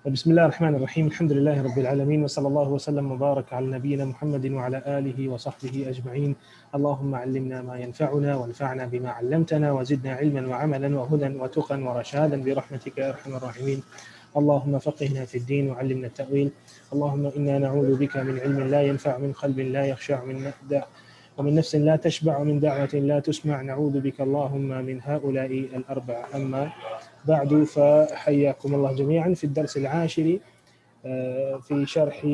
بسم الله الرحمن الرحيم الحمد لله رب العالمين وصلى الله وسلم وبارك على نبينا محمد وعلى آله وصحبه أجمعين. اللهم علمنا ما ينفعنا وانفعنا بما علمتنا وزدنا علما وعملا وهدى وتقا ورشادا برحمتك يا أرحم الراحمين. اللهم فقهنا في الدين وعلمنا التأويل. اللهم إنا نعوذ بك من علم لا ينفع، من قلب لا يخشع، ومن نفس لا تشبع، ومن دعوة لا تسمع. نعوذ بك اللهم من هؤلاء الأربع. أما بعد، فحياكم الله جميعا في الدرس العاشر في شرح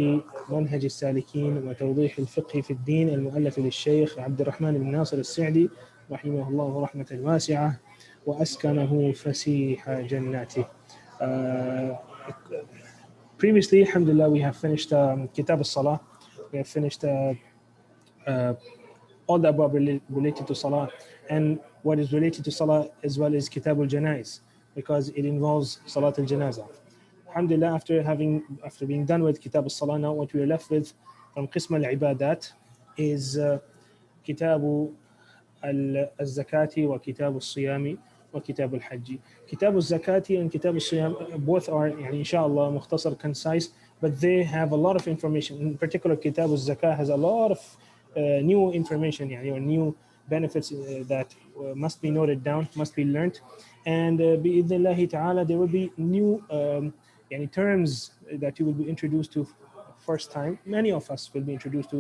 منهج السالكين وتوضيح الفقه في الدين المؤلف للشيخ عبد الرحمن بن ناصر السعدي رحمه الله رحمة واسعة وأسكنه فسيح جناته. Previously, alhamdulillah, we have finished Kitab al-Salah. We have finished all the above related to Salah, and what is related to Salah as well as Kitab al-Janaiz, because it involves Salat al-Janazah. Alhamdulillah, after being done with Kitab al-Salah, now what we are left with from Qism al-Ibadat is Kitab al-Zakati wa Kitab al-Siyami wa Kitab al-Hajji. Kitab al-Zakati and Kitab al-Siyam both are, inshallah, mukhtasar, concise, but they have a lot of information. In particular, Kitab al-Zakah has a lot of new information, or new benefits that must be noted down, must be learned. And bi'idhnillahi ta'ala, there will be new terms that you will be introduced to first time. Many of us will be introduced to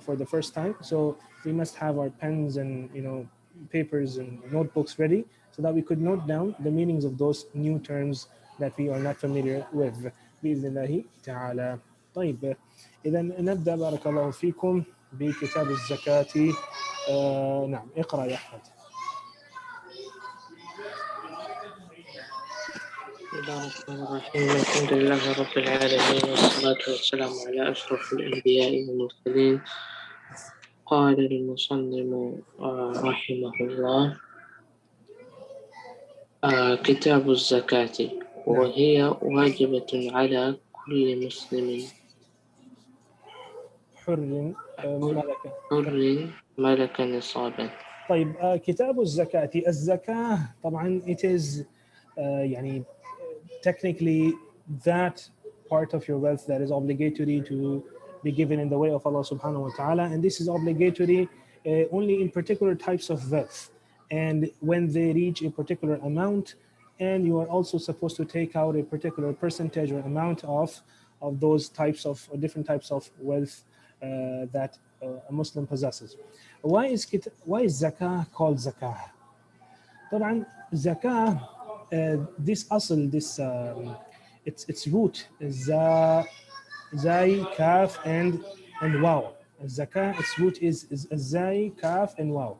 for the first time. So we must have our pens and papers and notebooks ready so that we could note down the meanings of those new terms that we are not familiar with. bi'idhnillahi ta'ala. طيب، إذا نبدأ. بارك الله فيكم بكتاب الزكاة. نعم، اقرأ يا أحمد. بسم الله الرحمن الرحيم. الحمد لله رب العالمين والصلاة والسلام على أشرف الأنبياء والمرسلين. قال المصنف رحمه الله: كتاب الزكاة، وهي واجبة على كل مسلم حر ملك نصابا. طيب، كتاب الزكاة. الزكاة طبعا it is technically that part of your wealth that is obligatory to be given in the way of Allah subhanahu wa ta'ala, and this is obligatory only in particular types of wealth, and when they reach a particular amount, and you are also supposed to take out a particular percentage or amount of those types of different types of wealth that a Muslim possesses. Why is zakah called zakah? طبعا zakah, this asl, this its root is zai, kaf, and waw. Zakah, its root is zai, kaf, and waw.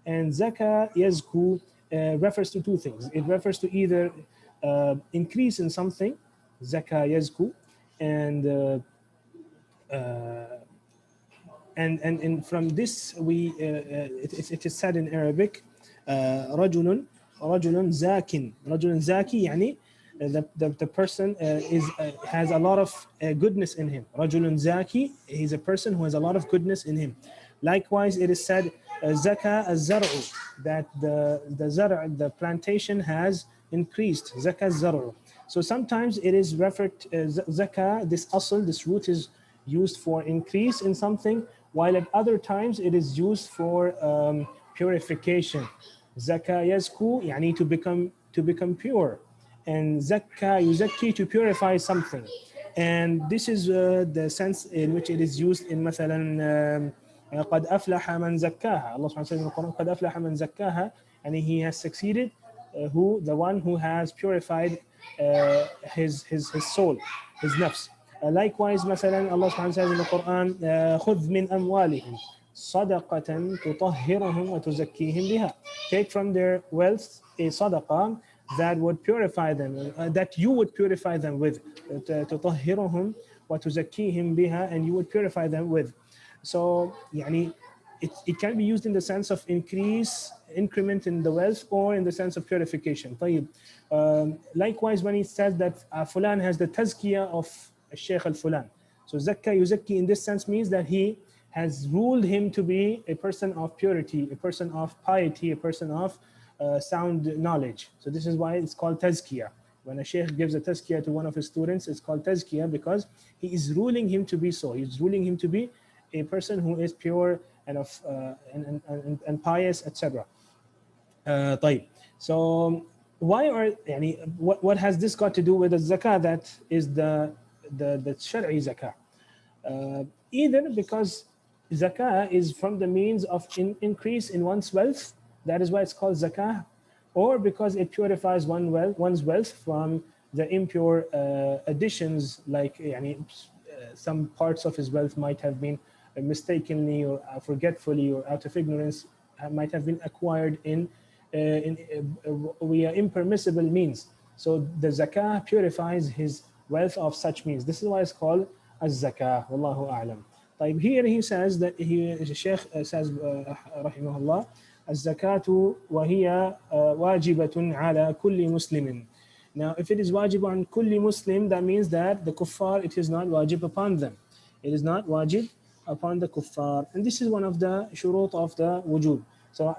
And zakah yazku refers to two things. It refers to either increase in something, zakah yazku, and from this it is said in Arabic, رجل زاكٍ. رجل زاكي يعني the person has a lot of goodness in him. رجل زاكي, he's a person who has a lot of goodness in him. Likewise, it is said زكى الزرع, that the zar', the plantation, has increased. زكى الزرع. So sometimes it is referred zakah, this asl, this root is used for increase in something, while at other times it is used for purification. Zakah yazku, yani to become pure, and zakka yuzakki, to purify something. And this is the sense in which it is used in مثلا قد أفلح من زكاها. Allah subhanahu wa ta'ala says in the Quran, قد أفلح من زكاها, and he has succeeded, the one who has purified his soul, his nafs. Likewise, مثلا Allah subhanahu wa ta'ala says in the Quran, خذ من أموالهم صدقة تطهرهم وتزكيهم بها. Take from their wealth a sadaqah that would purify them, that you would purify them with. تطهرهم وتزكيهم بها, and you would purify them with. So it can be used in the sense of increment in the wealth, or in the sense of purification. طيب. Likewise, when he says that fulan has the tazkiyah of Shaykh al-Fulan, so zakka yuzakki in this sense means that he has ruled him to be a person of purity, a person of piety, a person of sound knowledge. So this is why it's called tazkiyah. When a sheikh gives a tazkiyah to one of his students, it's called tazkiyah because he is ruling him to be so. He's ruling him to be a person who is pure and of and pious, etc. طيب. So why are يعني what has this got to do with the zakah that is the shar'i zakah? Either because zakah is from the means of increase in one's wealth, that is why it's called zakah, or because it purifies one's wealth from the impure additions, like some parts of his wealth might have been mistakenly or forgetfully or out of ignorance might have been acquired in via impermissible means. So the zakah purifies his wealth of such means. This is why it's called as-zakah. Wallahu a'lam. طيب, here he says that the Sheikh says رحمه الله الزكاة وهي واجبة على كل مسلم. Now, if it is wajib on kulli Muslim, that means that the kuffar, it is not wajib upon them. It is not wajib upon the kuffar. And this is one of the shurut of the wujub. So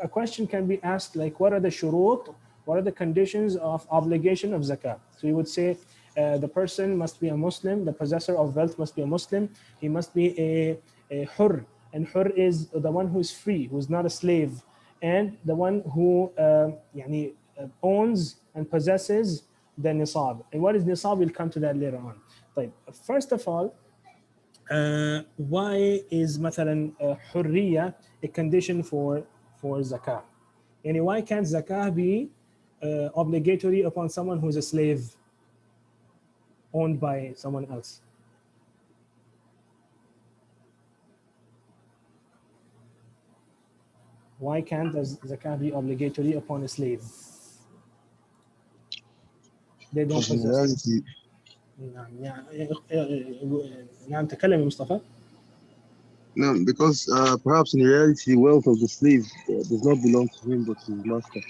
a question can be asked like, what are the shurut? What are the conditions of obligation of zakah? So you would say the person must be a Muslim, the possessor of wealth must be a Muslim, he must be a hur, and hur is the one who is free, who is not a slave, and the one who owns and possesses the nisab. And what is nisab? We'll come to that later on. طيب, first of all, why is مثلا حرية a condition for zakah? And why can't zakah be obligatory upon someone who is a slave owned by someone else? Why can't zakah be obligatory upon a slave? They don't possess. نعم تكلم مصطفى. No, because perhaps in reality, the wealth of the slave does not belong to him but to his master.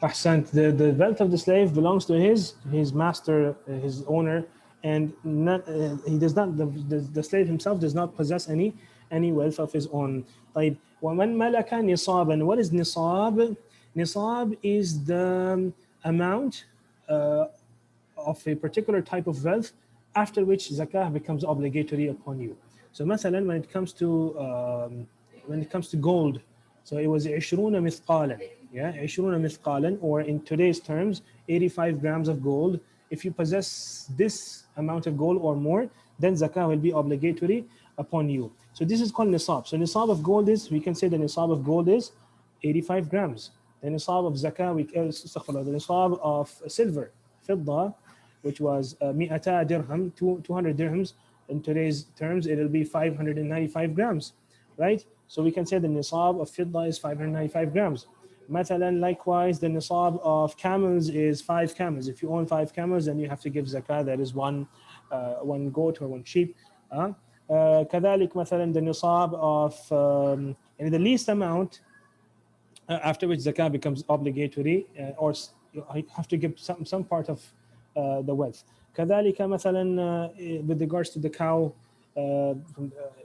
أحسنت. The wealth of the slave belongs to his master, his owner, and not he does not. The slave himself does not possess any wealth of his own. طيب, ومن ملك نصابا. What is nisab? Nisab is the amount of a particular type of wealth after which zakah becomes obligatory upon you. So مثلا when it comes to gold, so it was 20 مثقالا, 20 مثقالا, or in today's terms 85 grams of gold. If you possess this amount of gold or more, then zakah will be obligatory upon you. So this is called nisab. So nisab of gold is, we can say the nisab of gold is 85 grams. The nisab of zakah, the nisab of silver, fidda, which was 200 dirham, 200 dirhams. In today's terms, it will be 595 grams, right? So we can say the nisab of fidda is 595 grams. Mathalan, likewise, the nisab of camels is 5 camels. If you own 5 camels, then you have to give zakah. That is one goat or one sheep. كذلك مثلا the nisab of and the least amount after which zakah becomes obligatory, or you have to give some part of the wealth. كذلك مثلا with regards to the cow,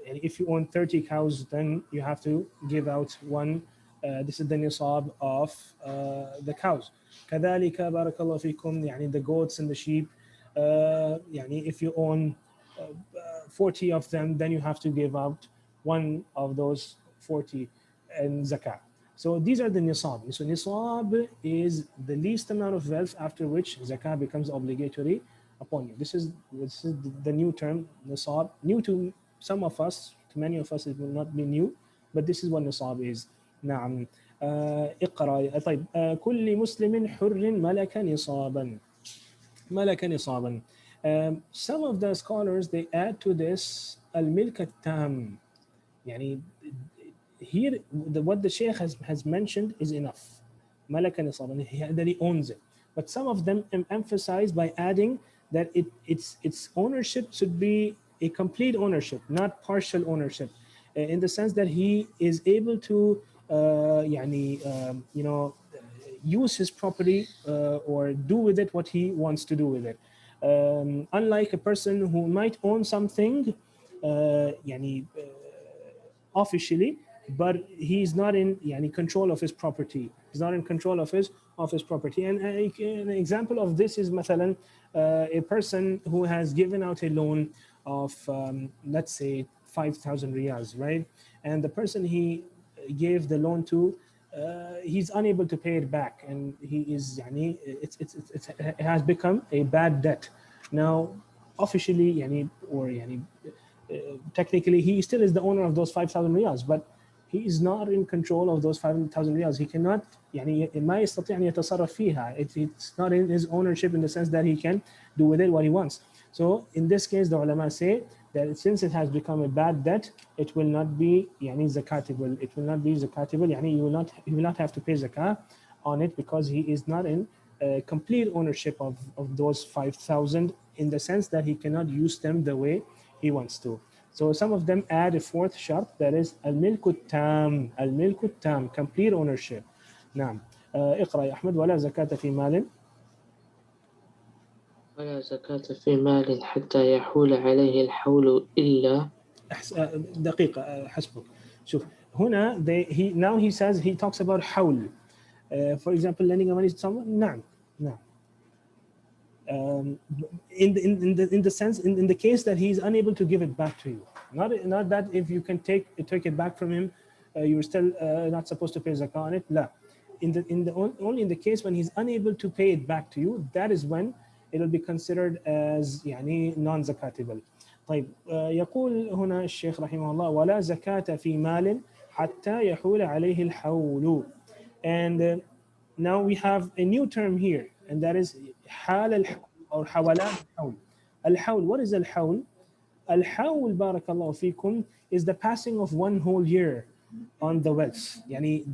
if you own 30 cows, then you have to give out one. This is the nisab of the cows. كذلك بارك الله فيكم يعني the goats and the sheep. يعني if you own 40 of them, then you have to give out one of those 40 in zakah. So these are the nisab. So nisab is the least amount of wealth after which zakah becomes obligatory upon you. This is the new term, nisab. New to some of us, to many of us it will not be new, but this is what nisab is. نعم. اقرأ. طيب. كل مسلم حر ملك نصابا. ملك نصابا. Some of the scholars, they add to this al-milk at-tam. يعني here what the Sheikh has mentioned is enough. ملك نصابا, that he owns it. But some of them emphasize by adding that its ownership should be a complete ownership, not partial ownership, in the sense that he is able to use his property or do with it what he wants to do with it. Unlike a person who might own something officially, but he's not in control of his property. He's not in control of his of his property. And an example of this is مثلا, a person who has given out a loan of let's say 5,000 riyals, right? And the person he gave the loan to, he's unable to pay it back, and he is يعني, it has become a bad debt. Now officially يعني, or يعني, technically he still is the owner of those 5,000 riyals, but he is not in control of those 5,000 riyals. He cannot يعني ما يستطيع أن يتصرف فيها. It's not in his ownership in the sense that he can do with it what he wants. So in this case, the ulama say that since it has become a bad debt, it will not be يعني zakatable. It will not be zakatable. يعني you will not have to pay zakah on it, because he is not in complete ownership of those 5,000, in the sense that he cannot use them the way he wants to. So some of them add a fourth shart, that is al-milku tam, complete ownership. نعم. اقرأ يا أحمد. ولا زكاة في مال. ولا زكاة في مال حتى يحول عليه الحول إلا. دقيقة حسبك. شوف هنا now he says, he talks about حول. For example, lending money to someone. نعم. In the sense, in the case that he is unable to give it back to you, not that if you can take it back from him, you're still not supposed to pay zakah on it. لا. Only in the case when he's unable to pay it back to you, that is when it will be considered as يعني non-zakatable. طيب يقول هنا الشيخ رحمه الله ولا زكاة في مال حتى يحول عليه الحول. And now we have a new term here, and that is حال الحول or حولان الحول. الحول, what is الحول? الحول بارك الله فيكم is the passing of one whole year on the wealth. يعني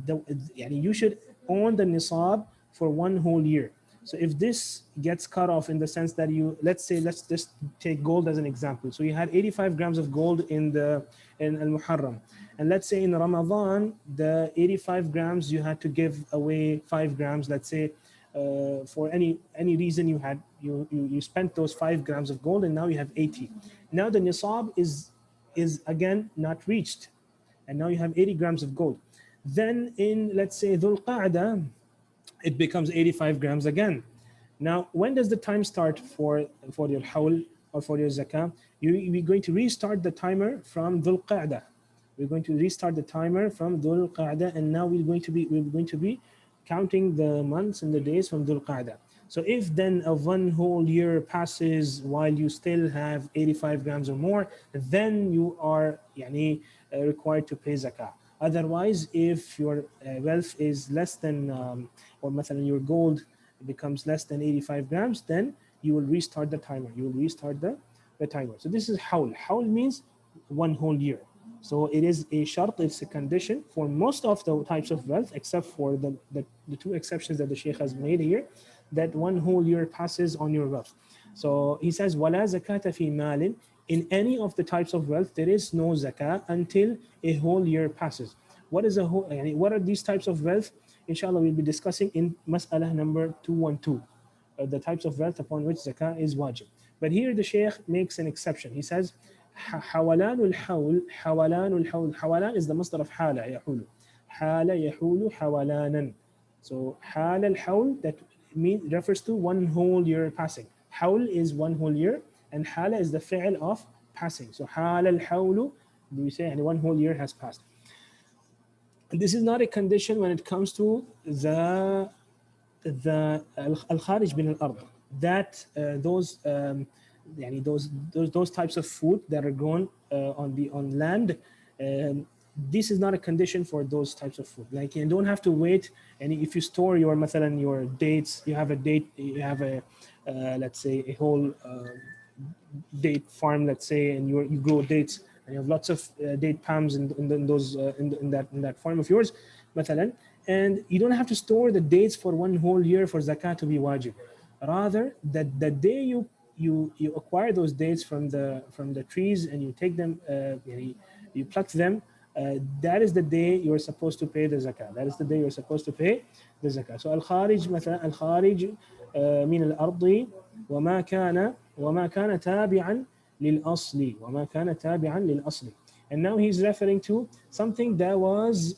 you should own the nisab for one whole year. So if this gets cut off in the sense that let's just take gold as an example. So you had 85 grams of gold in Al-Muharram. And let's say in Ramadan, the 85 grams you had to give away 5 grams, let's say, for any reason you spent those 5 grams of gold, and now you have 80. Now the nisab is again not reached, and now you have 80 grams of gold. Then in, let's say, Dhul Qa'dah, it becomes 85 grams again. Now, when does the time start for your hawl or for your zakah? We're going to restart the timer from Dhul Qa'dah. We're going to restart the timer from Dhul Qa'dah, and now we're going to be counting the months and the days from Dhul Qa'dah. So if then a one whole year passes while you still have 85 grams or more, then you are required to pay zakah. Otherwise, if your wealth is less than, or مثلا your gold becomes less than 85 grams, then you will restart the timer. You will restart the timer. So this is hawl. Hawl means one whole year. So it is a shart, it's a condition for most of the types of wealth, except for the two exceptions that the Shaykh has made here, that one whole year passes on your wealth. So he says, وَلَا زَكَاةَ فِي مَالٍ. In any of the types of wealth, there is no zakah until a whole year passes. What are these types of wealth? Inshallah, we'll be discussing in Mas'alah number 212, the types of wealth upon which zakah is wajib. But here the Shaykh makes an exception. He says, حَوَلَانُ الْحَوْلِ حَوَلَان is the masdar of حَالَ يَحُولُ. حَالَ يَحُولُ حَوَلَانًا. So حَالَ الْحَوْل, that refers to one whole year passing. Hawl is one whole year, and hala is the fi'l of passing. So hala al-hawlu, we say one whole year has passed. And this is not a condition when it comes to the al-kharij bin al-ard, that those types of food that are grown on land. This is not a condition for those types of food. Like, you don't have to wait. And if you store your dates, you have a let's say a whole date farm, let's say, and you grow dates, and you have lots of date palms in that farm of yours, مثلا, and you don't have to store the dates for one whole year for zakat to be wajib. Rather, that the day you acquire those dates from the trees and you take them, you pluck them, that is the day you're supposed to pay the zakah. That is the day you're supposed to pay the zakah. So al-kharij, مثلا al-kharij min al-ardi وما كان تابعا للأصل وما كان تابعا للأصل. And now he's referring to something that was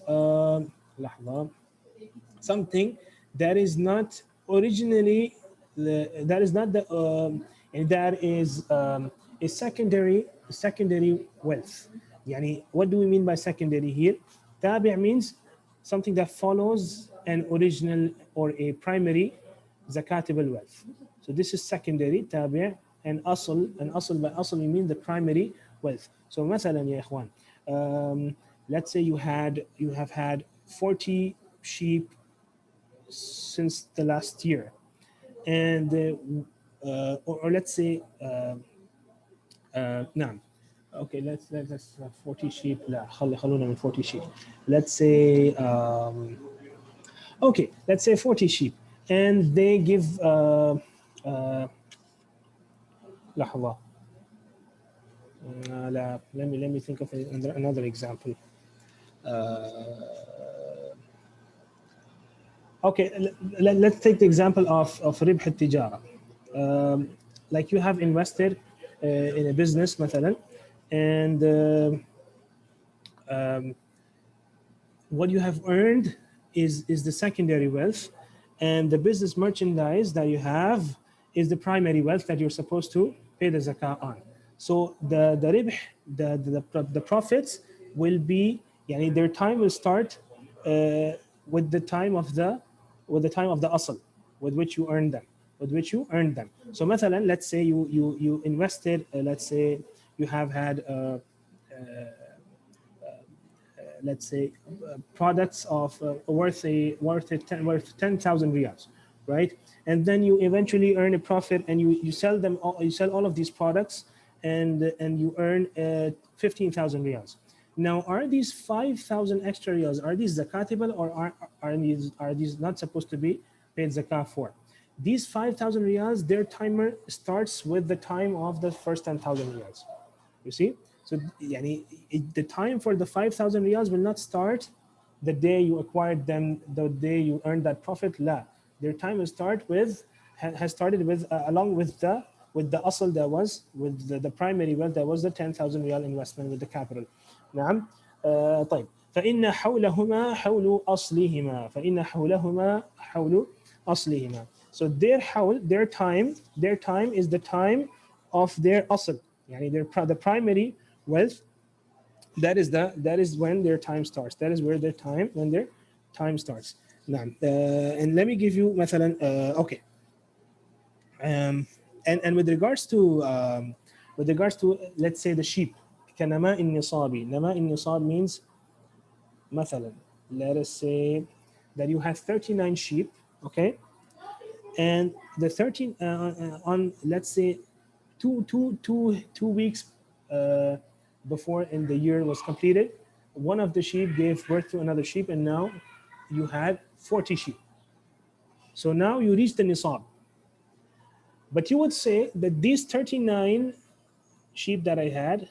something that is not originally that is not the and that is a secondary wealth. يعني what do we mean by secondary here? تابع means something that follows an original or a primary zakatable wealth. So this is secondary تابع, and أصل by أصل we mean the primary wealth. So مثلا يا إخوان, let's say you have had 40 sheep since the last year, and or let's say نعم. Okay, let's 40 sheep. لا خلونا من 40 sheep. Let's say okay, let's say 40 sheep, and they give لحظة. لا, let me think of another example. Okay, let's take the example of ربح التجارة. Like you have invested in a business مثلا, and what you have earned is the secondary wealth, and the business merchandise that you have is the primary wealth that you're supposed to pay the zakah on. So the ribh, the profits will be, yani their time will start with the time of the asl, with which you earn them, So مثلا, let's say you invested, let's say you have had let's say products of worth 10,000 riyals, right? And then you eventually earn a profit, and you sell them all, you sell all of these products, and you earn 15,000 riyals. Now, are these 5,000 extra riyals, are these zakatable, or are these not supposed to be paid zakah for? These 5,000 riyals, their timer starts with the time of the first 10,000 riyals. You see? So yani, the time for the 5,000 riyals will not start the day you acquired them, the day you earned that profit. La, their time will start with, has started with along with the asl, that was with the primary wealth, that was the 10,000 riyal investment with the capital. نعم. طيب. فإن حولهما حول أصلهما حول أصلهما. So their حول, their time is the time of their asl, yani the primary wealth. That is when their time starts. That is where their time starts. نعم. And let me give you مثلا okay. And with regards to let's say the sheep, كنماء النصاب. نماء النصاب means مثلا, let us say that you have 39 sheep, okay, and the 13 on, let's say, two weeks before in the year was completed, one of the sheep gave birth to another sheep, and now you had 40 sheep. So now you reach the nisab. But you would say that these 39 sheep that I had,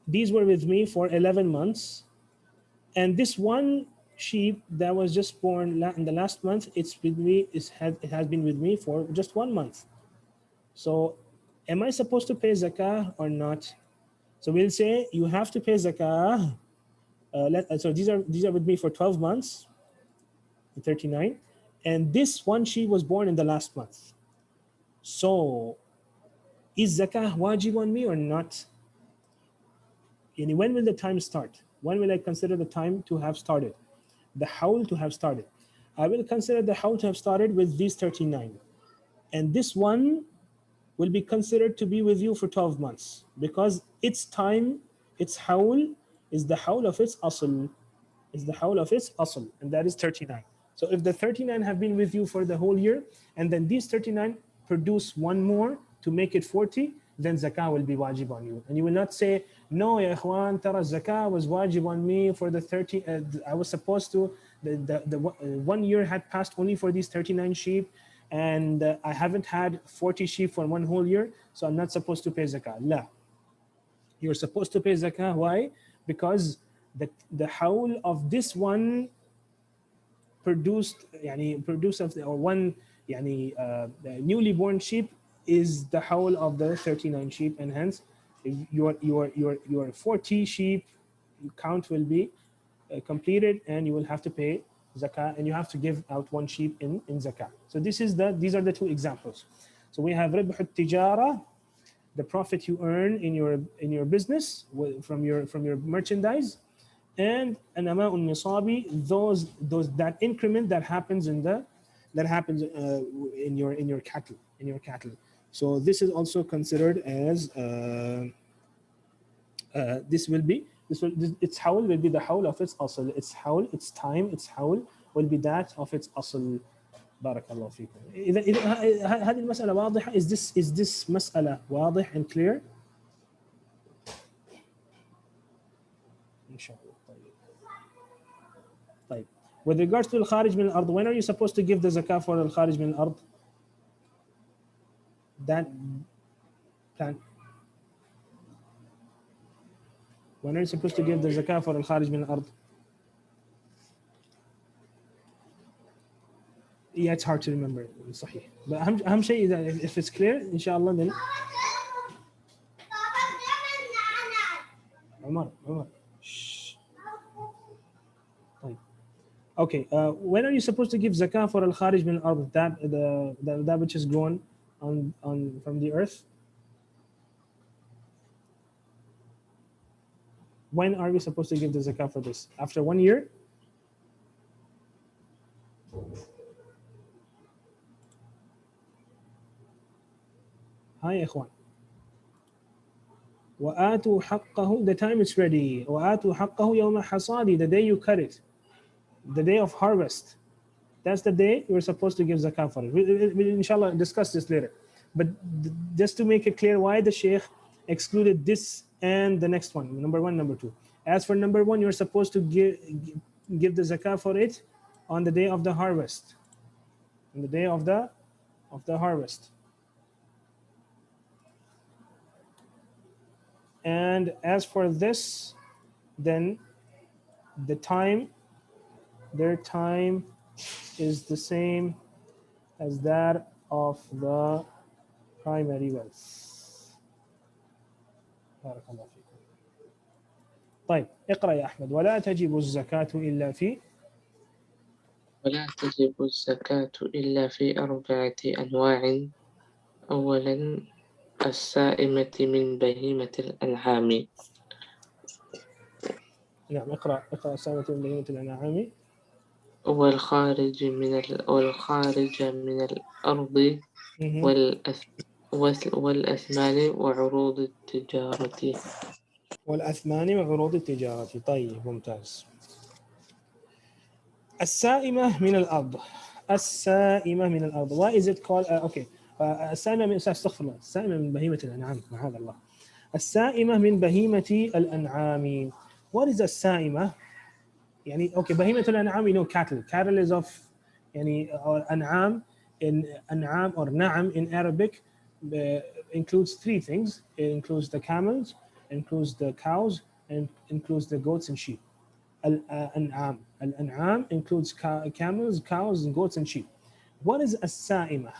these were with me for 11 months, and this one sheep that was just born in the last month, it has been with me for just 1 month. So am I supposed to pay zakah or not? So we'll say you have to pay zakah. So these are with me for 12 months, 39, and this one sheep was born in the last month. So is zakah wajib on me or not? And when will the time start? When will I consider the time to have started? The hawl to have started. I will consider the hawl to have started with these 39. And this one will be considered to be with you for 12 months because its time, its hawl is the hawl of its asl, and that is 39. So if the 39 have been with you for the whole year, and then these 39 produce one more to make it 40, then zakah will be wajib on you. And you will not say, no, ya ikhwan, tara zakah was wajib on me for the 30, I was supposed to, the 1 year had passed only for these 39 sheep, and I haven't had 40 sheep for 1 whole year, so I'm not supposed to pay zakah. La. You're supposed to pay zakah. Why? Because the hawl of this one produced of or one newly born sheep is the hawl of the 39 sheep, and hence your 40 sheep count will be completed, and you will have to pay zakah, and you have to give out one sheep in zakah. So these are the two examples. So we have ربح التجارة, the profit you earn in your business from your merchandise, and anama'u nisabi, those that increment that happens in your cattle. So this is also considered as its hawl will be the hawl of its asl. Its hawl, its time, its hawl will be that of its asl. بارك الله فيكم. إذا هذه المسألة واضحة. Is this مسألة واضح and clear؟ إن شاء الله. طيب. With regards to الخارج من الأرض, when are you supposed to give the zakah for الخارج من الأرض? That plan. When are you supposed to give the zakah for الخارج من الأرض? Yeah, it's hard to remember. صحيح. But أهم شيء إذا if it's clear إن شاء الله then. عمر. Shh. طيب. Okay. When are you supposed to give zakah for al-kharij min al-ard, that which is grown on from the earth? When are we supposed to give the zakah for this? After 1 year? Hi, ikhwan. وآتوا حقه, the time is ready. وآتوا حقه يوم حصادي, the day you cut it, the day of harvest. That's the day you're supposed to give zakah for it. We'll inshallah discuss this later. But just to make it clear why the Shaykh excluded this and the next one, number 1, number 2. As for number 1, you're supposed to give the zakah for it on the day of the harvest. On the day of the harvest. And as for this, then their time is the same as that of the primary wealth. بارك الله فيكم. طيب اقرأ يا أحمد. ولا تجب الزكاة إلا في 4 أنواع. أولا السائمة من بهيمة الأنعام. نعم اقرأ السائمة من بهيمة الأنعام. والخارج من الأرض والأثمان وعروض التجارة. طيب ممتاز. السائمة من الأرض. Why is it called okay. السائمة من استغفر الله. السائمة من بهيمة الأنعام. معاذ الله. السائمة من بهيمة الأنعام. What is السائمة؟ يعني okay, بهيمة الأنعام, you know, cattle is of يعني or أنعام or نعم in Arabic includes 3 things. It includes the camels, includes the cows, and includes the goats and sheep. Al-an'am includes camels, cows, and goats and sheep. What is as-sa'imah?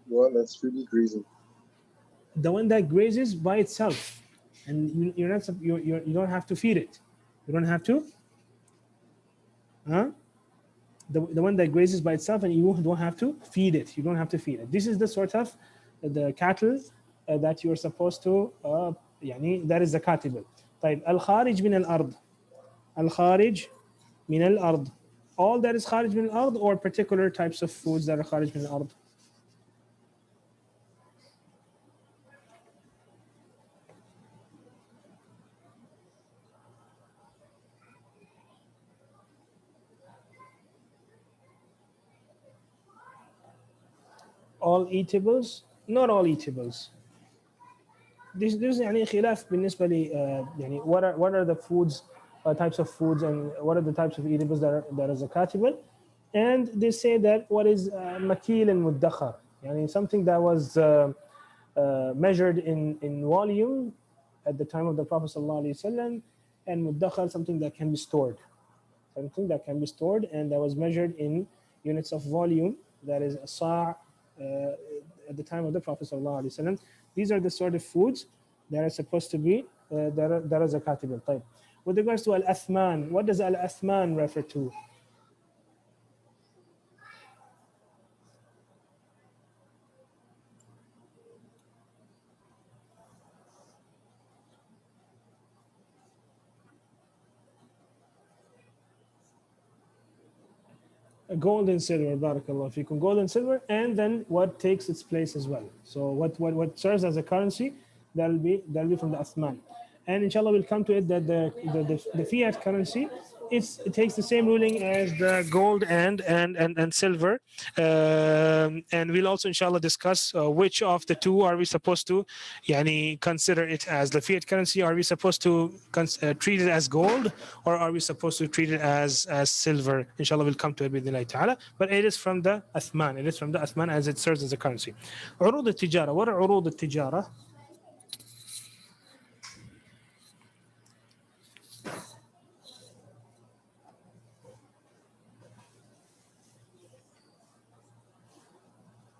The one that's freely grazing. The one that grazes by itself, and you don't have to feed it. You don't have to. The one that grazes by itself, and you don't have to feed it. You don't have to feed it. This is the sort of the cattle that you are supposed to. يعني that is zakatable. طيب الخارج من الأرض. الخارج من الأرض. All that is خارج من الأرض, or particular types of foods that are خارج من الأرض. All eatables, not all eatables. There's يعني خلاف بالنسبة لي يعني what are the foods, types of foods, and what are the types of eatables that are zakatable. And they say that what is makil and muddakhar, يعني something that was measured in volume at the time of the Prophet ﷺ, and muddakhar, something that can be stored, and that was measured in units of volume that is a sa' at the time of the Prophet sallallahu alaihi wasallam. These are the sort of foods that are supposed to be that are zakatable. طيب. With regards to al-athman, what does al-athman refer to? Gold and silver, barakallah fikum. Gold and silver, and then what takes its place as well. So what serves as a currency, that'll be from the athman. And inshallah we'll come to it that the fiat currency it takes the same ruling as the gold and silver. And we'll also inshallah discuss which of the two are we supposed to consider it as the fiat currency. Are we supposed to treat it as gold, or are we supposed to treat it as silver? Inshallah we'll come to it with ta'ala. But it is from the athman. It is from the athman as it serves as a currency. عروض التجارة. What are عروض التجارة?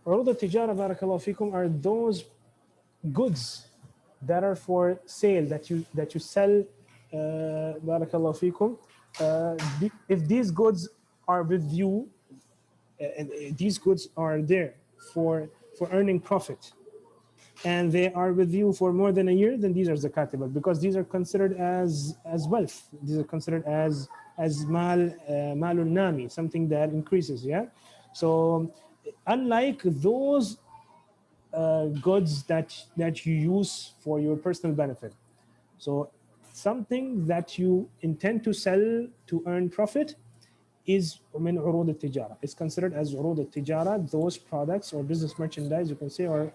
عروض التجارة barakallahu fikum are those goods that are for sale that you sell barakallahu fikum. If these goods are with you and these goods are there for earning profit, and they are with you for more than a year, then these are zakatable, because these are considered as wealth. These are considered as malun nami, something that increases. Yeah. So unlike those goods that you use for your personal benefit, so something that you intend to sell to earn profit is من عروض التجارة. It's considered as عروض التجارة, those products or business merchandise, you can say, or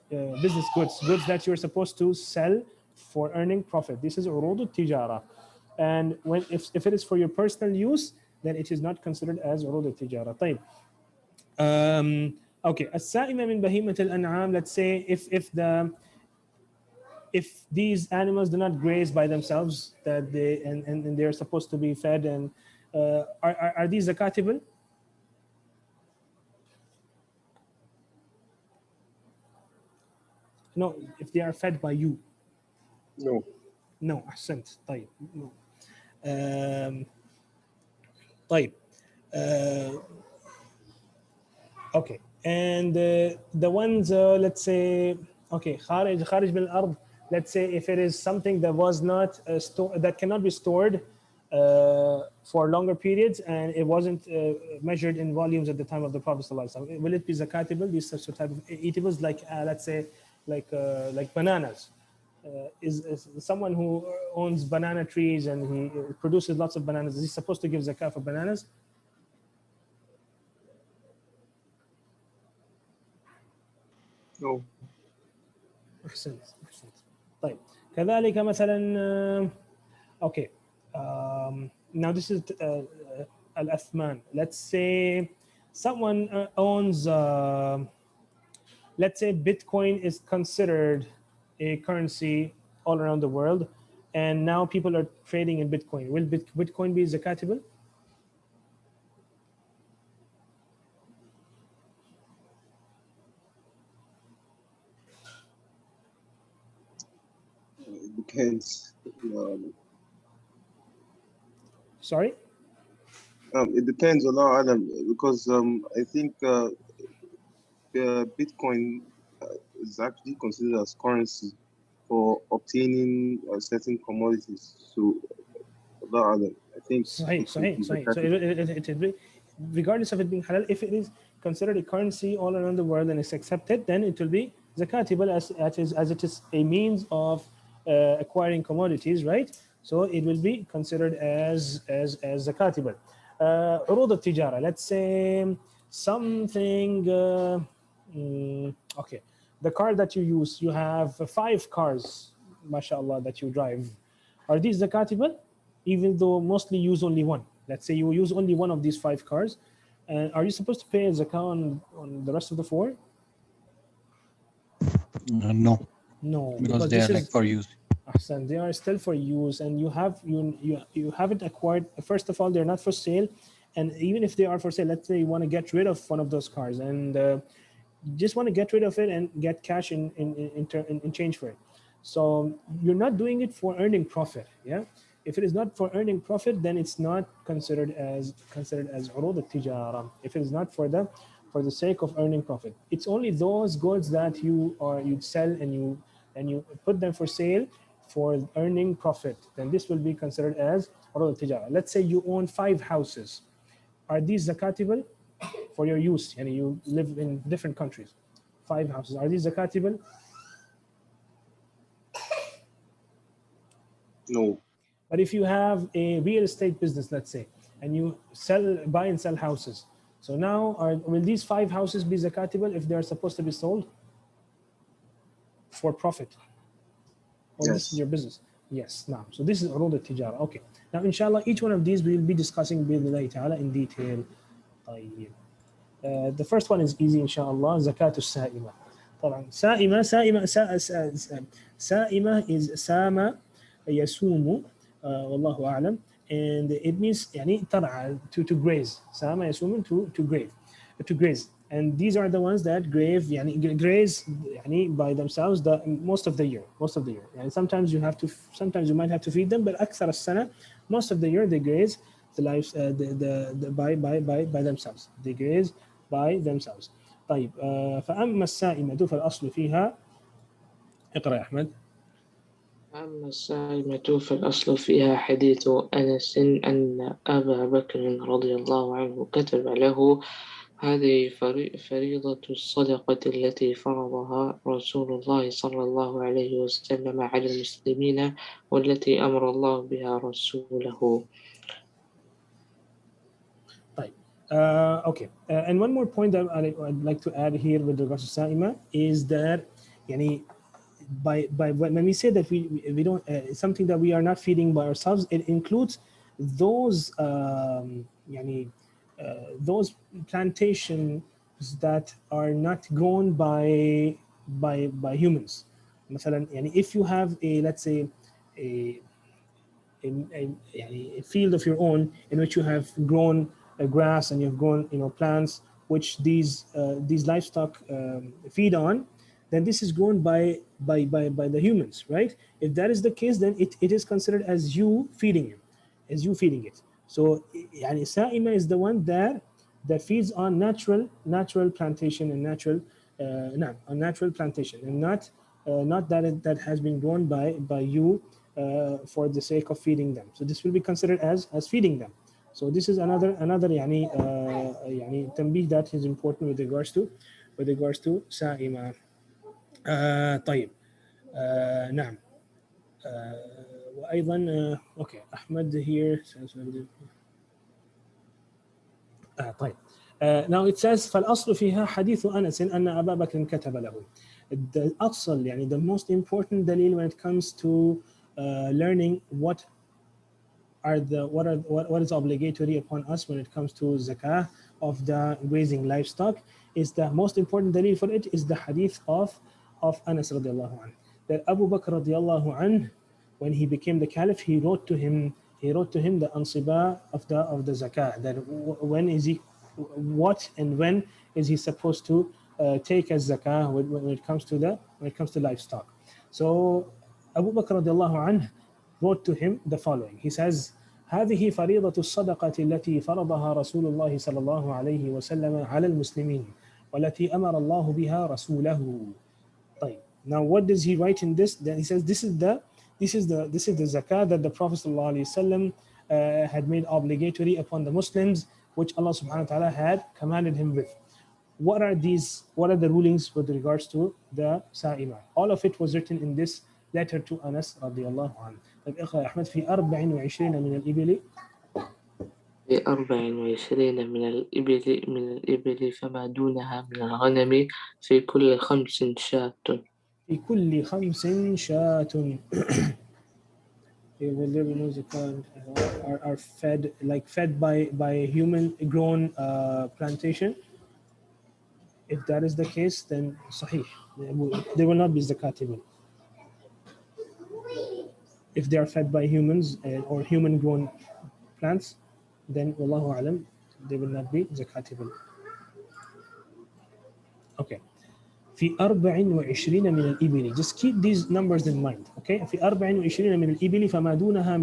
business goods that you're supposed to sell for earning profit. This is عروض التجارة. And if it is for your personal use, then it is not considered as عروض التجارة. طيب. Okay, as-Sālikeen min bahimat al-an'am. Let's say if these animals do not graze by themselves, that they and they are supposed to be fed, and are these zakatable? No, if they are fed by you. No, أحسنت. طيب. No. طيب. Okay, and the ones let's say, okay, خارج من الأرض. Let's say if it is something that was not that cannot be stored for longer periods, and it wasn't measured in volumes at the time of the Prophet ﷺ, will it be zakatable? These type of eatables, like let's say like bananas. Is someone who owns banana trees and he produces lots of bananas, is he supposed to give zakat for bananas? No. أحسنت. طيب كذلك مثلا okay, now this is al-athman. Let's say someone owns let's say Bitcoin is considered a currency all around the world, and now people are trading in Bitcoin. Will Bitcoin be zakatable? It depends. Sorry? It depends on our Adam, because I think Bitcoin is actually considered as currency for obtaining certain commodities. So, Allah Adam, I think. صحيح. So it regardless of it being halal, if it is considered a currency all around the world and it's accepted, then it will be zakatable as it is a means of acquiring commodities, right? So it will be considered as zakatable. عروض التجارة. Let's say something. Okay, the car that you use, you have 5 cars, mashallah, that you drive. Are these zakatable? Even though mostly use only one. Let's say you use only one of these 5 cars, and are you supposed to pay zakah on the rest of the 4? No, because they are like for use. Ahsan, they are still for use, and you haven't acquired. First of all, they're not for sale, And even if they are for sale, let's say you want to get rid of one of those cars and just want to get rid of it and get cash in change for it. So you're not doing it for earning profit. Yeah. If it is not for earning profit, then it's not considered as urud al-tijara. If it is not for the sake of earning profit, it's only those goods that you sell and you put them for sale for earning profit. Then this will be considered as urud al-tijara. Let's say you own 5 houses. Are these zakatable for your use? And you live in different countries. 5 houses. Are these zakatable? No. But if you have a real estate business, let's say, and you buy and sell houses, so now will these 5 houses be zakatable if they are supposed to be sold for profit? Or Yes. This is your business? Yes. Now, so this is urud al-tijara. Okay. Now, inshallah, each one of these we will be discussing bi'idhnillahi ta'ala in detail. The first one is easy, inshallah. Zakat al-sa'ima. طبعا سائمة is سام يسوم والله أعلم, and it means يعني ترعى, to graze. سام يسوم to graze, and these are the ones that graze يعني by themselves most of the year. And sometimes you might have to feed them, but أكثر السنة, most of the year they graze the lives by themselves. They graze by themselves. طيب فأما السائمة فالأصل فيها. اقرأ يا أحمد. أما السائمة فالأصل فيها حديث أنس أن أبا بكر رضي الله عنه كتب له: هذه فريضة الصدقة التي فرضها رسول الله صلى الله عليه وسلم على المسلمين والتي أمر الله بها رسوله. طيب okay, and one more point that I'd like to add here with regards to Sa'ima is that يعني by when we say that we don't something that we are not feeding by ourselves, it includes those those plantations that are not grown by humans. مثلا يعني if you have let's say a field of your own in which you have grown grass and you've grown plants which these livestock feed on, then this is grown by the humans, right? If that is the case, then it is considered as you feeding it. So يعني Sa'ima is the one that feeds on natural plantation and natural plantation, and not that has been grown by you for the sake of feeding them. So this will be considered as feeding them. So this is another يعني تنبيه that is important with regards to سائمة. طيب نعم وأيضا okay, Ahmed here says طيب now it says فالأصل فيها حديث أنس أن أبا بكر كتب له. The أصل يعني the most important dalil when it comes to learning what is obligatory upon us when it comes to zakah of the grazing livestock is the most important dalil for it is the hadith of Anas radiallahu anhu, that Abu Bakr radiallahu anhu, when he became the caliph, he wrote to him the ansiba of the zakah, that when is he supposed to take as zakah when it comes to livestock. So Abu Bakr radiallahu anhu wrote to him the following. He says, هذه فريضة الصدقة التي فرضها رسول الله صلى الله عليه وسلم على المسلمين والتي أمر الله بها رسوله. طيب. Now what does he write in this? Then he says this is the zakah that the Prophet صلى الله عليه وسلم had made obligatory upon the Muslims, which Allah subhanahu wa ta'ala had commanded him with. What are the rulings with regards to the Sa'ima? All of it was written in this letter to Anas radiallahu anhu. طيب اقرأ يا أحمد. في 24 من الإبل. في 24 من الإبل فما دونها من الغنم في كل 5 شاة. في كل 5 شاة. Are fed by a human grown plantation. If that is the case, then صحيح, they will not be zakatable. If they are fed by humans or human grown plants, then wallahu alam, they will not be zakatable. Okay. في 24 من الإبل. Just keep these numbers in mind. Okay. في 24 من الإبل فما دونها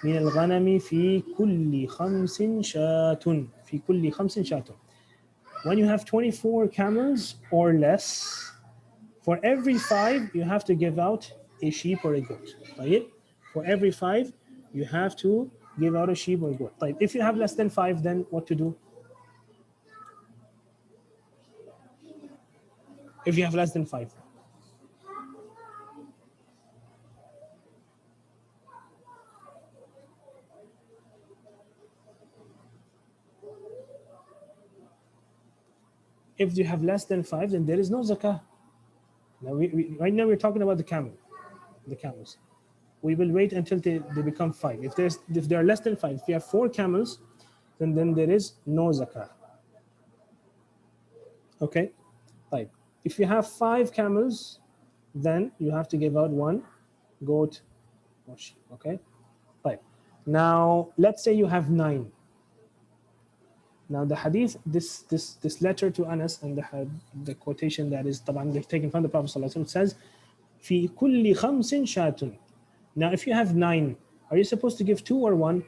من الغنم في كل خمس شاة. في كل خمس شاة. When you have 24 camels or less, for every 5 you have to give out a sheep or a goat. طيب. For every 5 you have to give out a sheep or a goat. طيب. If you have less than 5, then what to do? If you have less than 5. If you have less than 5, then there is no zakah. Now right now we're talking about the camels. We will wait until they become 5. If they are less than 5, if you have 4 camels, then there is no zakah. Okay, right. If you have 5 camels, then you have to give out 1 goat or sheep. Okay, right. Now let's say you have 9. Now the hadith, this letter to Anas and the quotation that is taken from the Prophet ﷺ says, "Fi kulli khamsin shatun." Now if you have 9, are you supposed to give 2 or 1?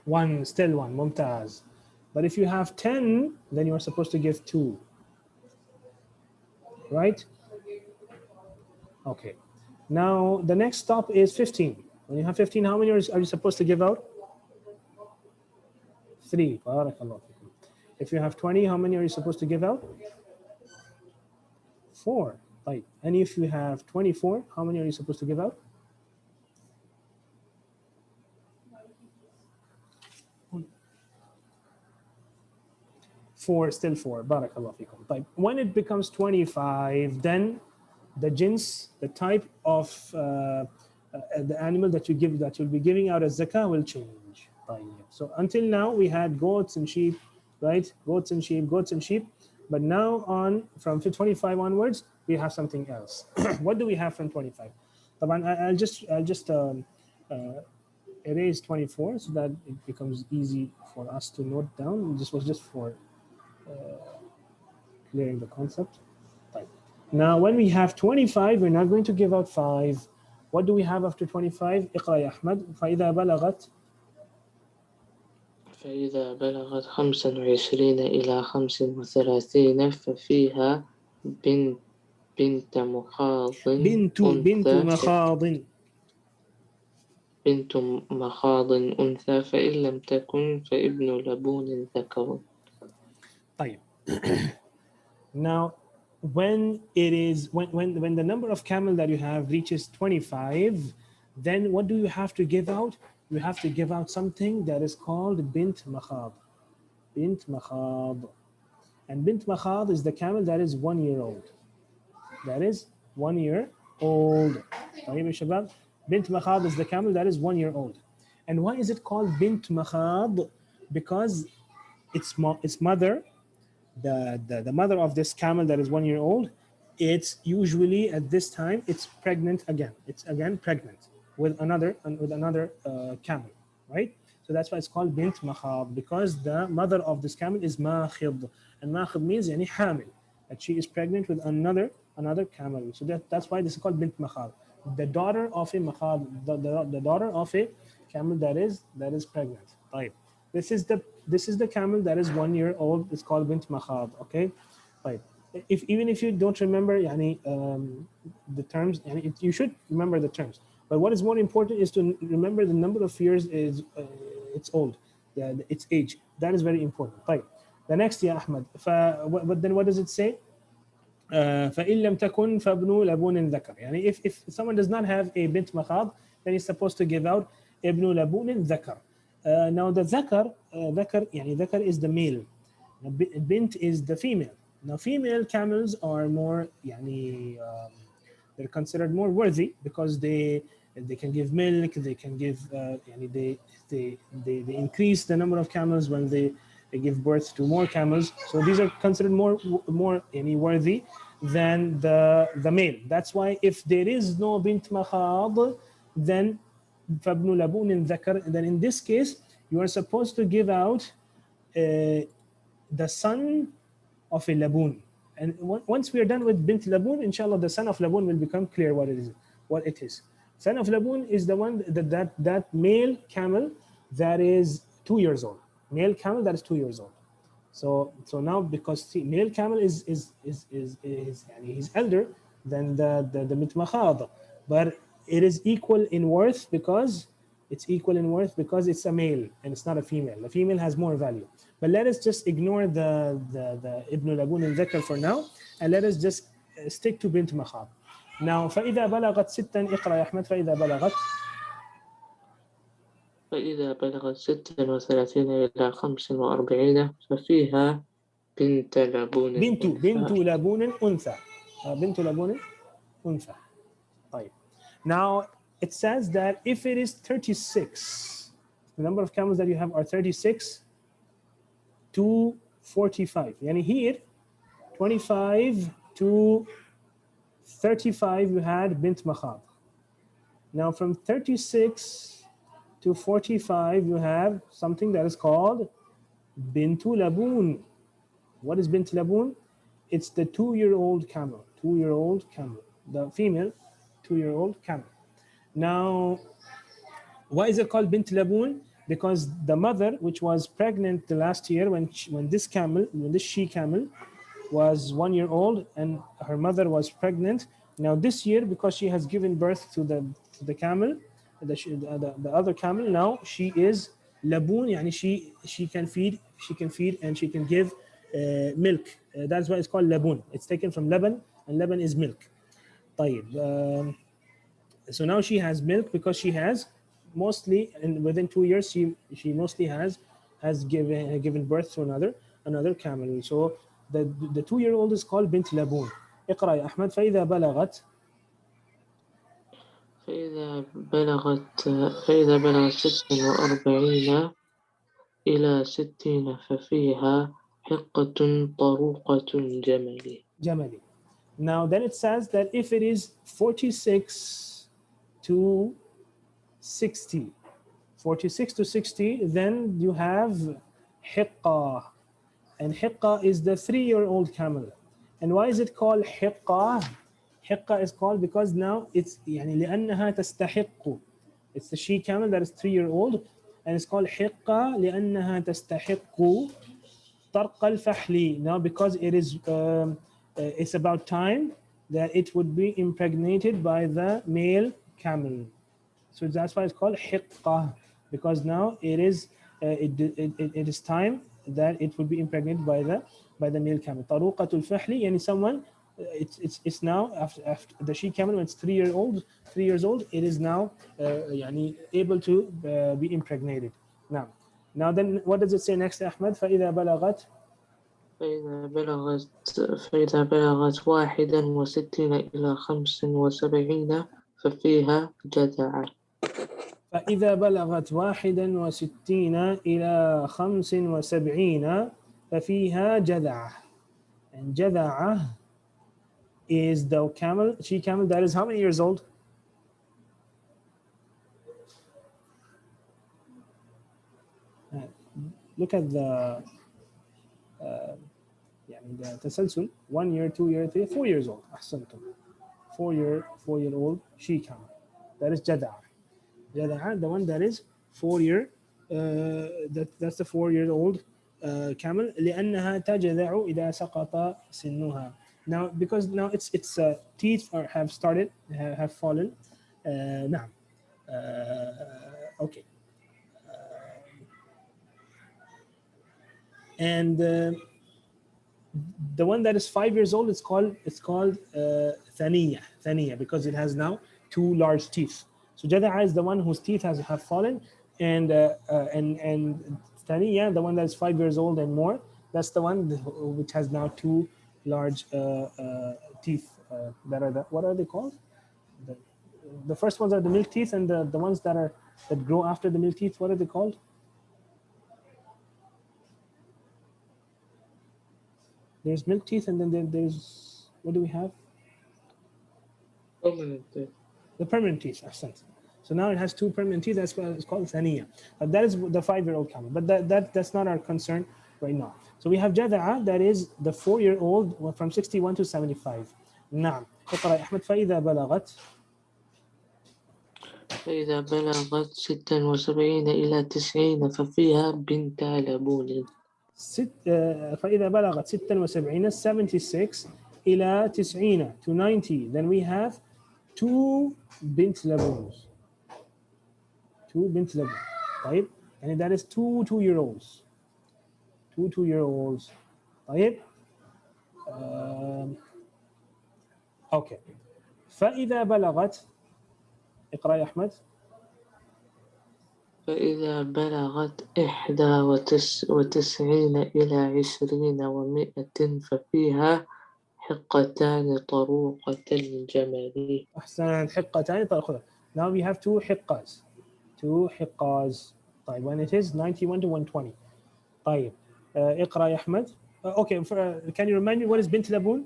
1, still 1, mumtaz. But if you have 10, then you are supposed to give 2. Right? Okay. Now the next stop is 15. When you have 15, how many are you supposed to give out? 3. Barakallah. If you have 20, how many are you supposed to give out? 4. Right. And if you have 24, how many are you supposed to give out? 4, still 4. Barakallah fikum. Right. When it becomes 25, then the jins, the type of the animal that you'll be giving out as zakah will change. So until now we had goats and sheep, right? Goats and sheep. But now from 25 onwards, we have something else. What do we have from 25? I'll just erase 24 so that it becomes easy for us to note down. This was just for clearing the concept. Now, when we have 25, we're not going to give out 5. What do we have after 25? اقرأ يا أحمد. فإذا بلغت فإذا بلغت 25 إلى 35 ففيها بنت مخاض أنثى فإن لم تكن فابن لبون ذكر. طيب. Now, when the number of camel that you have reaches 25, then what do you have to give out? You have to give out something that is called bint makhad. Bint makhad. And bint makhad is the camel that is 1 year old. That is 1 year old. Bint makhad is the camel that is 1 year old. And why is it called bint makhad? Because its mother, the mother of this camel that is 1 year old, it's usually at this time it's pregnant again. It's again pregnant with another camel, right? So that's why it's called bint makhad, because the mother of this camel is makhid, and makhid means yani hamil, that she is pregnant with another camel. So that's why this is called bint makhad, the daughter of a makhad, the daughter of a camel that is pregnant. Right. This is the camel that is 1 year old. It's called bint makhad. Okay, right. Even if you don't remember the terms, and you should remember the terms. But what is more important is to remember the number of years is it's old, its age. That is very important. Right. The next, ya Ahmad. But then what does it say? فإن لم تكن فابن لبون ذكر. يعني if someone does not have a bint makhad, then he's supposed to give out ibn labun ذكر. Now the ذكر يعني ذكر is the male. Bint is the female. Now female camels are more يعني they're considered more worthy because they can give milk. They can give يعني they increase the number of camels when they give birth to more camels. So these are considered more worthy than the male. That's why if there is no bint makhad, then فابن لبون ذكر, then in this case you are supposed to give out the son of a labun. And once we are done with bint labun, inshallah the son of labun will become clear what it is. Son of labun is the one that male camel that is 2 years old. Male camel that is 2 years old. So now because male camel is he's elder than the bint makhad, but it is equal in worth because it's a male and it's not a female. The female has more value. But let us just ignore the Ibn Labun al-Dhakar for now, and let us just stick to bint makhad. Now فإذا بلغت ستا اقرأ يا أحمد. فإذا بلغت بلغت 36 إلى 45 ففيها بنت لبون بنت لبون أنثى. بنت لبون أنثى. طيب. Now it says that if it is 36, the number of camels that you have are 36 to 45. Yani here 25 to 35 you had bint makhad. Now from 36 to 45 you have something that is called bintu labun. What is bint labun? It's the 2-year-old camel. 2-year-old camel. The female 2-year-old camel. Now, why is it called bint labun? Because the mother, which was pregnant the last year when this she camel was 1 year old and her mother was pregnant. Now this year, because she has given birth to the camel, the other camel, now she is labun. Yani she can feed and she can give milk. That's why it's called labun. It's taken from laban, and laban is milk. طيب. So now she has milk because she has mostly, and within 2 years she mostly has given birth to another camel. So the 2-year-old is called bint labun. اقرأ يا أحمد. فإذا بلغت فإذا بلغت 46 إلى 60 ففيها حقة طروقة جملي. Now then it says that if it is 46 to 60, then you have hiqqa. And hiqqa is the 3-year-old camel. And why is it called hiqqa? Hiqqa is called because now it's يعني لأنها تستحق. It's the she camel that is 3-year-old, and it's called hiqqa لأنها تستحق طرق الفحل. Now because it is it's about time that it would be impregnated by the male camel. So that's why it's called hiqqa, because now it is time that it will be impregnated by the male camel. طروقة الفحل يعني someone it's now after the she camel when it's 3 years old, it is now يعني able to be impregnated. Now then what does it say next, Ahmed? فإذا بلغت فإذا بلغت 61 إلى 75 ففيها جذع. فإذا بلغت 61 إلى 75 ففيها جذع. And جذع is the she camel that is how many years old? Look at the يعني the تسلسل 1 year, 2 year, 3, 4 years old. أحسنتم. 4-year-old she camel. That is جذع. جذع, the one that is 4 year. That's the 4-year-old camel. لأنها تجذع إذا سقط سنها. Now because now its teeth have fallen. نعم. Okay. And the one that is 5 years old, it's called ثانية because it has now 2 large teeth. So جذع is the one whose teeth have fallen, and ثانية, the one that is 5 years old and more, that's the one which has now 2 large teeth. That are what are they called? The first ones are the milk teeth, and the ones that grow after the milk teeth, what are they called? There's milk teeth, and then there's What do we have? permanent teeth. The permanent teeth. Ahsant. So now it has two permanent teeth. That's what it's called thaniya. But that is the 5-year-old camel. But that's not our concern right now. So we have jada'a, that is the 4-year-old from 61 to 75. نعم. اقرأ يا أحمد. فإذا بلغت فإذا بلغت 76 إلى 90 ففيها بنت لبون. فإذا بلغت 76 76 إلى 90 to 90, then we have 2 بنت لبون. 2 بنت لبون. طيب. And that is 2 2-year-olds. 2 2-year-olds. طيب. Okay. فإذا بلغت اقرأ يا أحمد. فإذا بلغت 91 إلى 20 و100 ففيها حقتان طروقة الجمل. أحسن. حقتان طروقة. Now we have 2 حقas. 2 حقas. طيب. When it is 91 to 120. طيب. اقرأ يا أحمد. Okay. Can you remind me what is bint laboon?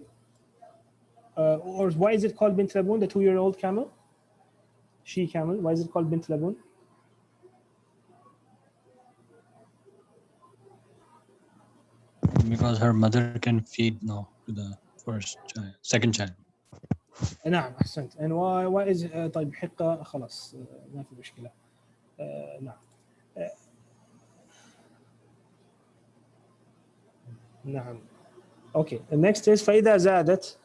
Or why is it called bint laboon, the 2-year-old camel? She camel. Why is it called bint laboon? Because her mother can feed now to the second child. نعم أحسنت. And why is طيب حقة خلاص ما في مشكلة. نعم. نعم. Okay. The next is فإذا زادت.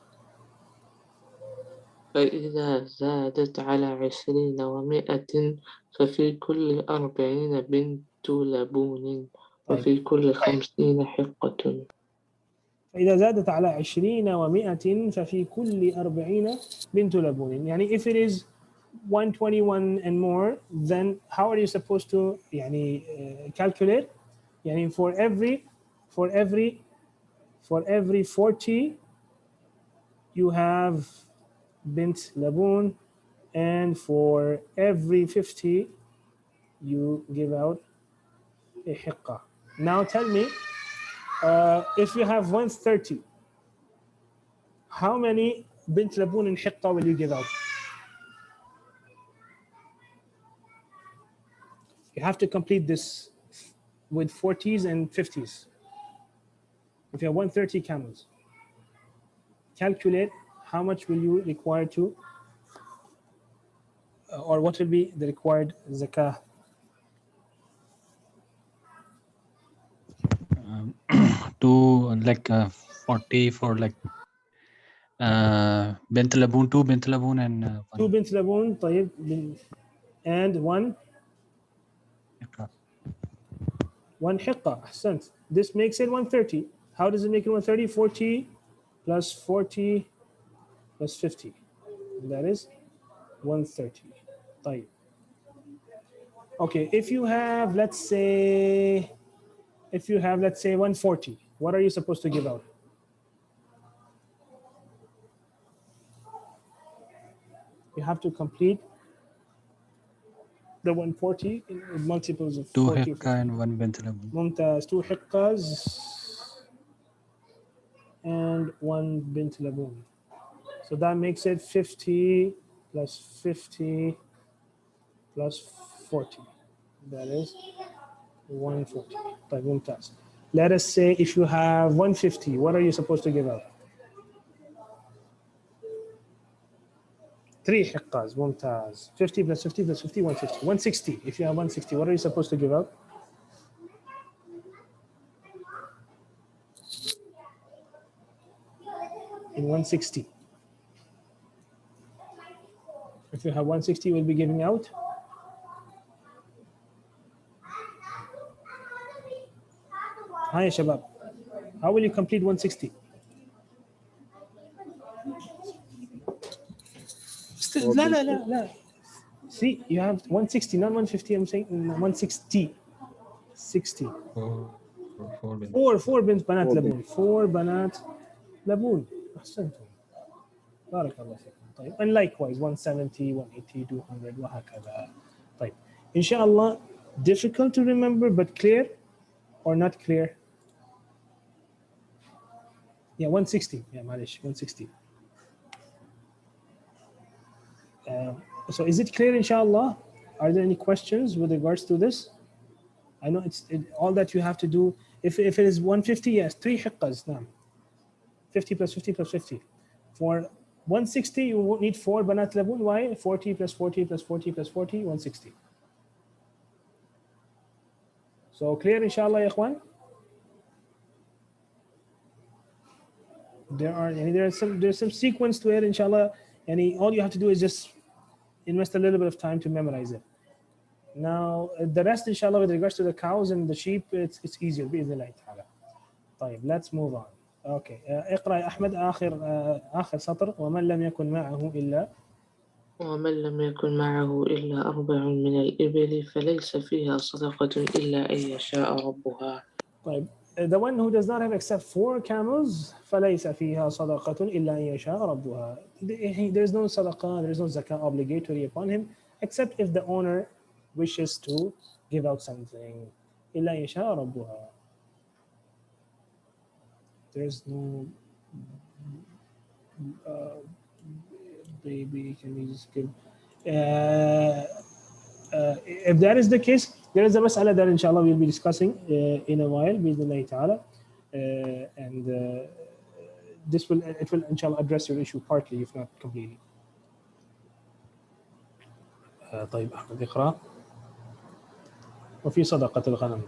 فإذا زادت على 20 و100 ففي كل 40 بنت لبون وفي كل 50 حقة. فإذا زادت على 20 و100 ففي كل 40 بنت لبون. يعني if it is 121 and more, then how are you supposed to يعني calculate? يعني for every 40 you have bint laboon, and for every 50 you give out a hiqqa. Now tell me, if you have 130, how many bint laboon and hiqqa will you give out? You have to complete this with 40s and 50s. If you have 130 camels, calculate how much will you require to, or what will be the required zakah. To like 40 for like bint laboon, 2 bint laboon and 2 bint laboon, طيب, and 1 hiqqa. أحسنت. This makes it 130. How does it make it 130? 40 plus 40 plus 50. And that is 130. طيب. Okay, if you have, let's say 140, what are you supposed to give out? You have to complete the 140 in multiples of 2 40. 2 hiqqa and 1 bint laboon. ممتاز. 2 hiqqas and 1 bint laboon. So that makes it 50 plus 50 plus 40. That is 140. طيب ممتاز. Let us say if you have 150, what are you supposed to give out? 3 hiqqas. ممتاز. 50 plus 50 plus 50, 150. 160. If you have 160, what are you supposed to give out? In 160. If you have 160, we'll be giving out. Hi, Shabab. How will you complete 160? لا. See, you have 160, not 150. I'm saying 160. 60. 4 بنت بنات لبون. 4 بنات لبون. أحسنتم. بارك الله فيكم. طيب. And likewise 170, 180, 200 وهكذا. طيب. Inshallah, difficult to remember but clear or not clear? Yeah, 160. Yeah, معلش 160. So is it clear, inshallah? Are there any questions with regards to this? I know all that you have to do. If it is 150, yes, 3 hiqqas. Now, 50 plus 50 plus 50. For 160, you won't need 4 banat labun. Why? 40 plus 40 plus 40 plus 40, 160. So clear, inshallah, ya ikhwan? There's some sequence to it, inshallah. And all you have to do is just invest a little bit of time to memorize it. Now, the rest, inshallah, with regards to the cows and the sheep, it's easier, بإذن ta'ala. طيب, let's move on. Okay. اقرأ يا أحمد آخر سطر. ومن لم يكن معه إلا أربع من الإبل فليس فيها صدقة إلا أن يشاء ربها. طيب. The one who does not have except 4 camels فليس فيها صدقة إلا أن يشاء ربها. There's no sadaqah, there's no zakah obligatory upon him except if the owner wishes to give out something. إلا أن يشاء ربها. There's no baby, can we just give if that is the case, there is a mas'ala that inshallah we'll be discussing in a while بإذن ta'ala, and it will inshallah address your issue partly if not completely. طيب أحمد اقرأ. وفي صدقة الغنم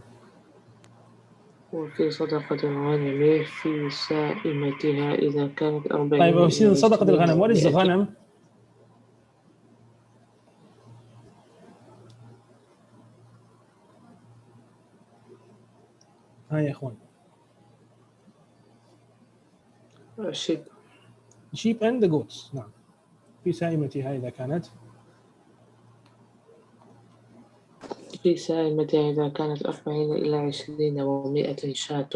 وفي صدقة الغنم في سائمتها إذا كانت 40. طيب وفي صدقة الغنم. What is the غنم? ها يا اخوان. sheep and the goats. نعم. في سائمتها إذا كانت في سائمتها إذا كانت 40 إلى 20 و100 شاة.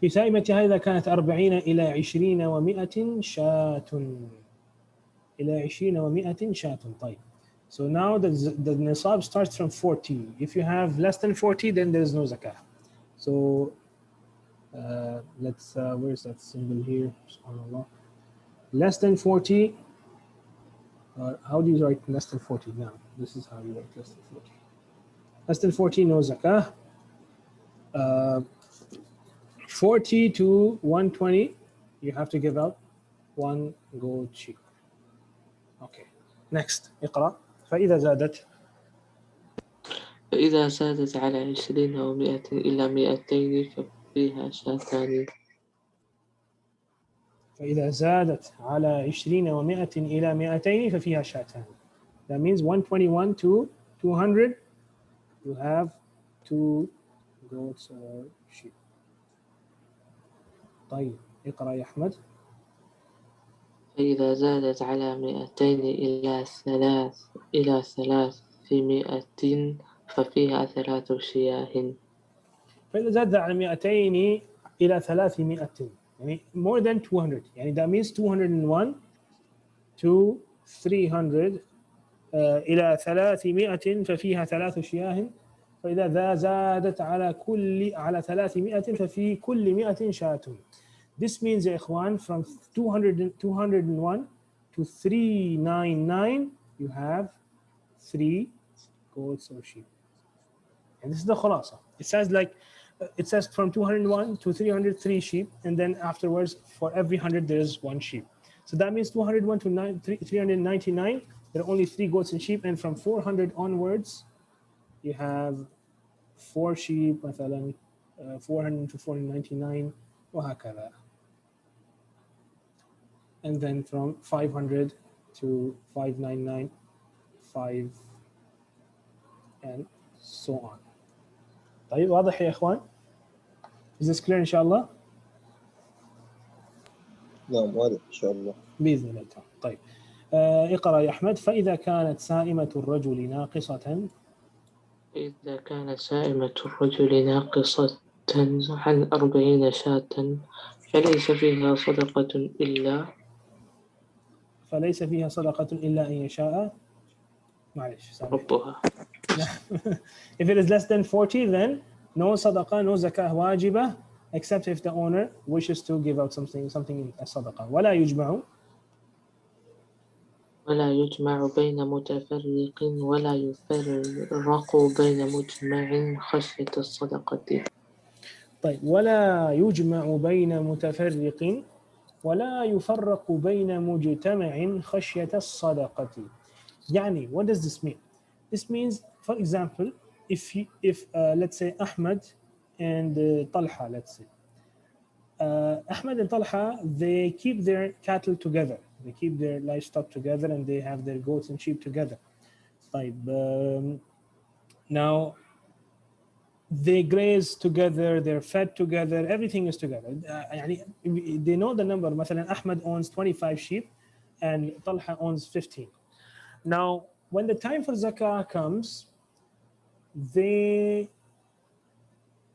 في سائمتها إذا كانت 40 إلى 20 و100 شاة. إلى 20 و100 شاة. طيب. So now the nisab starts from 40. If you have less than 40, then there is no zakah. So let's where's that symbol here? Subhanallah. Less than 40. How do you write less than 40 now? This is how you write less than 40. Less than 40, no zakah. 40 to 120, you have to give out 1 goat sheep. Okay. Next. اقرأ. فإذا زادت على 20 و100 إلى 200 ففيها شاتان. فإذا زادت على 20 و100 إلى 200 ففيها شاتان. That means 121 to 200, you have 2 goats or sheep. طيب اقرأ يا أحمد. فإذا زادت على 200 إلى 300 ففيها 3 شياه. فإذا زادت على 200 إلى 300 يعني more than 200 يعني that means 201 to 300 إلى 300 ففيها 3 شياه. فإذا زادت على 300 ففي كل 100 شاة. This means يا إخوان from 201 to 399 you have 3 goats or sheep. And this is the khulasa. It says from 201 to 300 3 sheep, and then afterwards for every 100 there is 1 sheep. So that means 201 to 399 there are only 3 goats and sheep, and from 400 onwards you have 4 sheep, مثلا 400 to 499 وهكذا. And then from 500 to 599 5 and so on. طيب واضح يا إخوان؟ Is this clear إن شاء الله؟ نعم واضح إن شاء الله بإذن الله تعالى. طيب اقرأ يا أحمد. فإذا كانت سائمة الرجل ناقصة إذا كانت سائمة الرجل ناقصة عن 40 شاة فليس فيها صدقة إلا أن يشاء معلش ربها. If it is less than 40, then no sadaqah, no zakah wajibah, except if the owner wishes to give out something as sadaqah. ولا يجمع ولا يجمع بين متفرق ولا يفرق بين مجمع خشية الصدقة. طيب ولا يجمع بين متفرق ولا يفرق بين مجتمع خشية الصدقة. يعني what does this mean? This means, for example, if let's say Ahmed and Talha, let's say Ahmed and Talha, they keep their cattle together, they keep their livestock together, and they have their goats and sheep together. طيب, now they graze together, they're fed together, everything is together. يعني they know the number. مثلا Ahmed owns 25 sheep and Talha owns 15. Now, when the time for zakah comes, they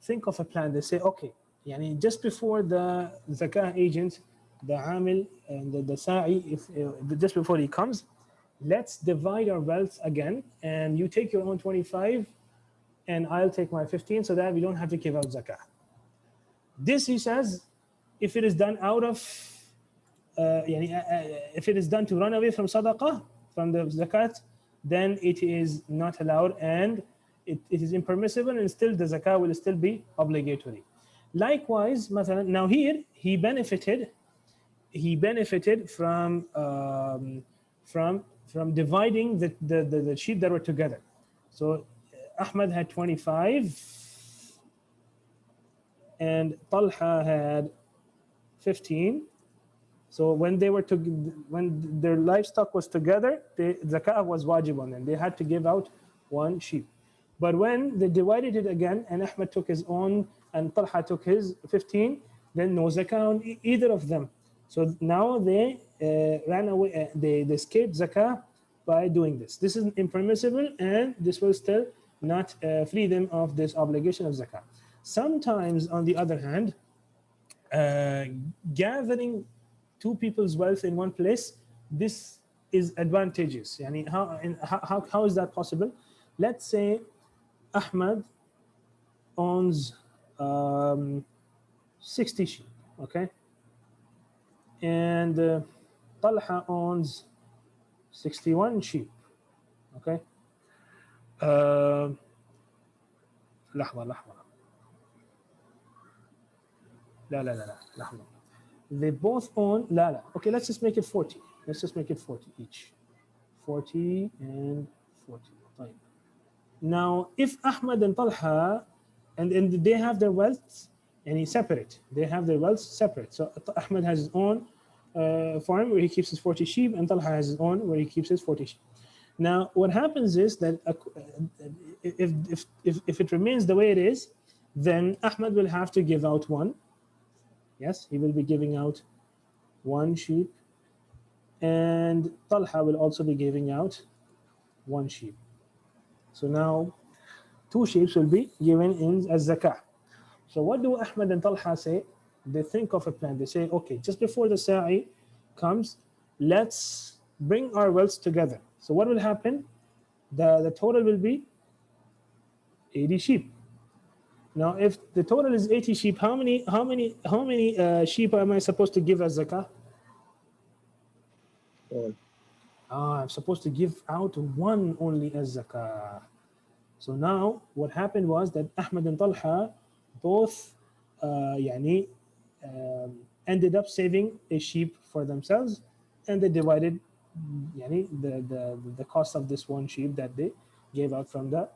think of a plan. They say, okay, يعني just before the zakah agent, the amil and the sa'i, just before he comes, let's divide our wealth again, and you take your own 25 and I'll take my 15, so that we don't have to give out zakah. This, he says, if it is done out of if it is done to run away from sadaqah, from the zakat, then it is not allowed, and it is impermissible, and still the zakah will still be obligatory. Likewise, مثلا, now here he benefited from dividing the sheep that were together. So Ahmed had 25 and Talha had 15. So when when their livestock was together, the zakah was wajib on them. They had to give out one sheep. But when they divided it again, and Ahmed took his own and Talha took his 15, then no zakah on either of them. So now they ran away. They escaped zakah by doing this. This is impermissible, and this will still not free them of this obligation of zakah. Sometimes, on the other hand, gathering two people's wealth in one place, this is advantageous. Yani how is that possible? Let's say Ahmad owns 60 sheep, okay, and Talha owns 61 sheep, okay. لحظة لا لحظة. They both own لا okay, let's just make it 40. Let's just make it 40 each. 40 and 40. طيب. Now, if Ahmad and Talha and they have their wealth and separate, they have their wealth separate. So Ahmad has his own farm where he keeps his 40 sheep, and Talha has his own where he keeps his 40 sheep. Now, what happens is that if it remains the way it is, then Ahmad will have to give out one. Yes, he will be giving out one sheep, and Talha will also be giving out one sheep. So now 2 sheep will be given in as zakah. So what do Ahmad and Talha say? They think of a plan. They say, okay, just before the sa'i comes, let's bring our wealth together. So what will happen? The total will be 80 sheep. Now, if the total is 80 sheep, how many sheep am I supposed to give as zakah? I'm supposed to give out one only as zakah. So now what happened was that Ahmad and Talha both ended up saving a sheep for themselves, and they divided the cost of this one sheep that they gave out from the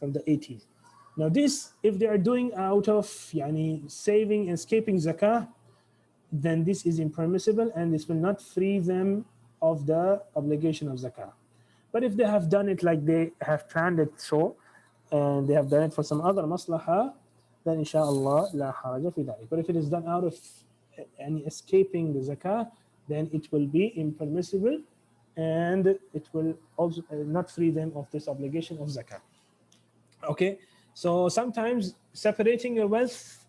80s. Now this, if they are doing out of saving and escaping zakah, then this is impermissible, and this will not free them of the obligation of zakah. But if they have done it like they have planned it so, and they have done it for some other maslaha, then inshallah la haraja fi dhalik. But if it is done out of escaping the zakah, then it will be impermissible, and it will also not free them of this obligation of zakah. Okay, so sometimes separating your wealth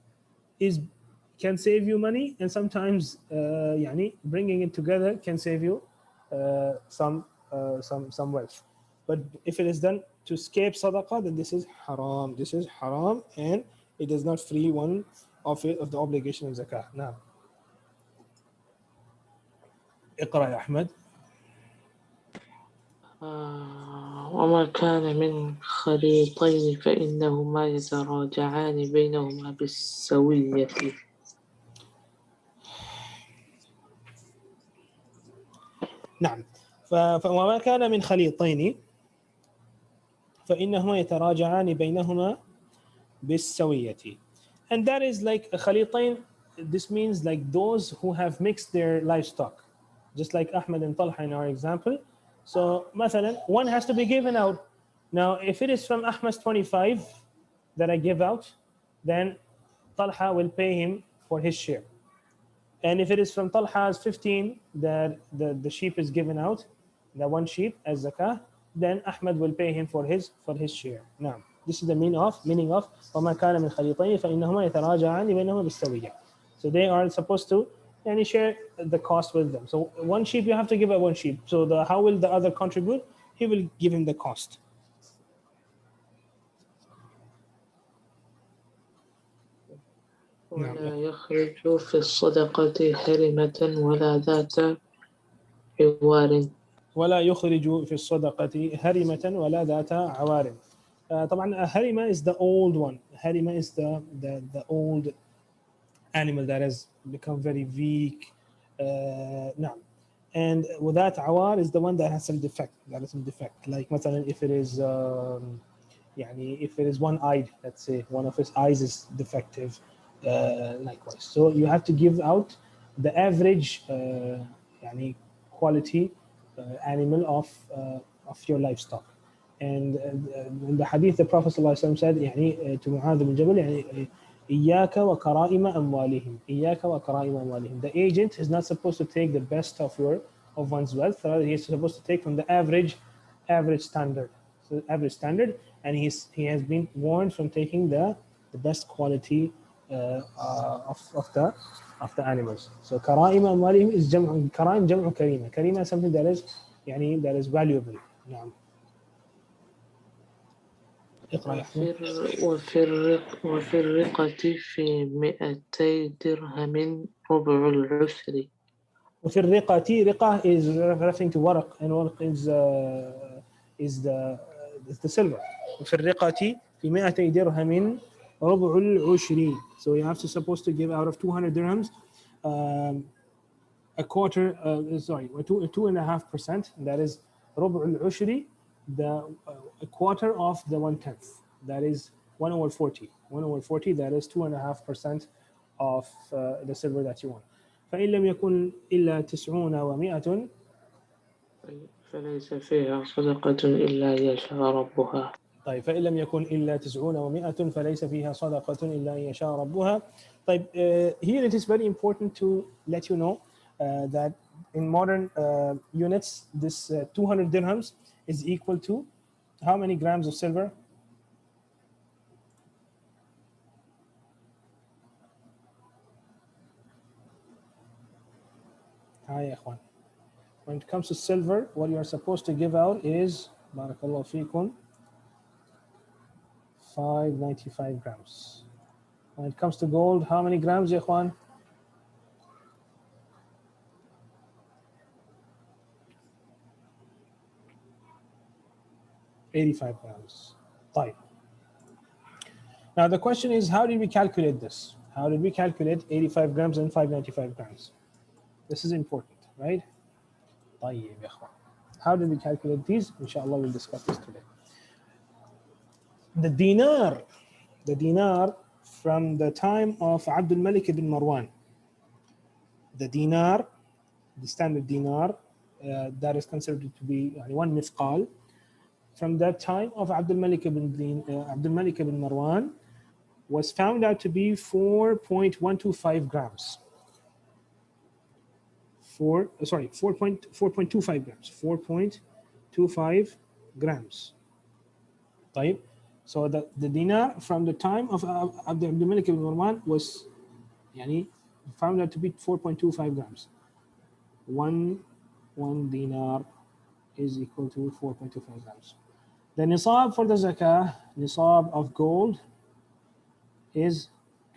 can save you money, and sometimes bringing it together can save you some wealth. But if it is done to escape sadaqah, then this is haram. This is haram, and it does not free one of the obligation of zakah. Now, اقرأ يا أحمد. وما كان من خليطين فإنهما يتراجعان بينهما بالسوية. نعم. وما كان من خليطين فإنهما يتراجعان بينهما بالسوية. And that is like a khalitain. This means like those who have mixed their livestock, just like Ahmed and Talha in our example. So مثلا, one has to be given out. Now if it is from Ahmed's 25 that I give out, then Talha will pay him for his share. And if it is from Talha's 15 that the sheep is given out, the one sheep as zakah, then Ahmed will pay him for his share. Now, this is the meaning of وَمَا كَانَ مِنْ خَلِيطَيْنِ فَإِنَّهُمَا يَتَرَاجَعَانِ بَيْنَهُمَا بِالسَّوِيَّةِ. So they are supposed to share the cost with them. So one sheep you have to give out one sheep. So how will the other contribute? He will give him the cost. ولا يخرج في الصدقة هرمة ولا ذات عوار. ولا يخرج في الصدقة هرمة ولا ذات عوار. طبعا هرمة is the old one. هرمة is the old animal that has become very weak. نعم. And without عوار is the one that has some defect. Like مثلا if it is يعني if it is one-eyed, let's say one of his eyes is defective, likewise. So you have to give out the average يعني quality animal of your livestock. And in the hadith the Prophet ﷺ said يعني to Mu'adh bin Jabal يعني إياك وكرائم أموالهم. إياك وكرائم أموالهم. The agent is not supposed to take the best of one's wealth. Rather, he is supposed to take from the average standard. So average standard, and he has been warned from taking the best quality of the animals. So كرائم أموالهم is جمع كرائم جمع كريمة. كريمة is something that is valuable. نعم. وفي الرقة في 200 درهم ربع العشر. وفي الرقة, رقة is referring to ورق, and ورق is the silver. وفي الرقة في 200 درهم ربع العشر. So you have to supposed to give out of 200 dirhams a quarter, 2.5%. That is ربع العشر, a quarter of the 1/10. That is 1 over 40. 1 over 40, that is 2.5% of the silver that you want. فإن لم يكن إلا 90 و100 فليس فيها صدقة إلا يشاء ربها. طيب فإن لم يكن إلا 90 و100 فليس فيها صدقة إلا أن يشاء ربها. طيب here it is very important to let you know that in modern units this 200 dirhams is equal to how many grams of silver? Hi, Ikhwan. When it comes to silver, what you are supposed to give out is barakallahu feekum 595 grams. When it comes to gold, how many grams, Ikhwan? $85 grams. طيب. Now the question is, how did we calculate this? How did we calculate 85 grams and 595 grams? This is important, right? طيب يا إخوان. How did we calculate these? Inshallah, we'll discuss this today. The dinar from the time of Abdul Malik ibn Marwan. The dinar, the standard dinar, that is considered to be one mithqal. From that time of Abdul Malik ibn Marwan was found out to be 4.125 grams. 4.25 grams. 4.25 grams. طيب. So the dinar from the time of Abdul Malik ibn Marwan was found out to be 4.25 grams. One dinar is equal to 4.25 grams. The nisab for the zakah, nisab of gold, is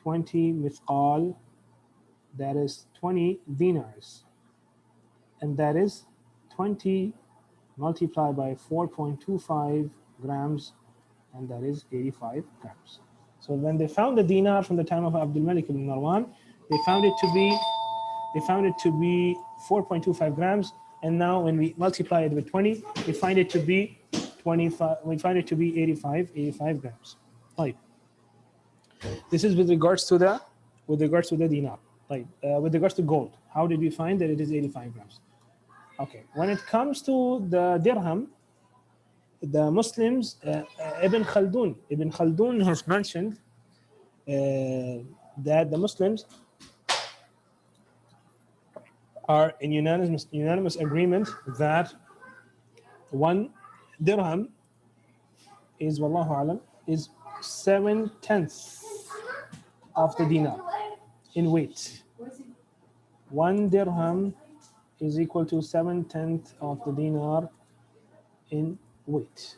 20 mithqal, that is 20 dinars, and that is 20 multiply by 4.25 grams, and that is 85 grams. So when they found the dinar from the time of Abdul Malik ibn Marwan, they found it to be 4.25 grams, and now when we multiply it with 20, we find it to be 25. We find it to be 85 grams. Right. This is with regards to the dinar. Right. With regards to gold, how did we find that it is 85 grams? Okay. When it comes to the dirham, the Muslims, Ibn Khaldun has mentioned that the Muslims are in unanimous agreement that 1 dirham is, wallahu alam, is 7/10 of the dinar in weight. 1 dirham is equal to 7/10 of the dinar in weight.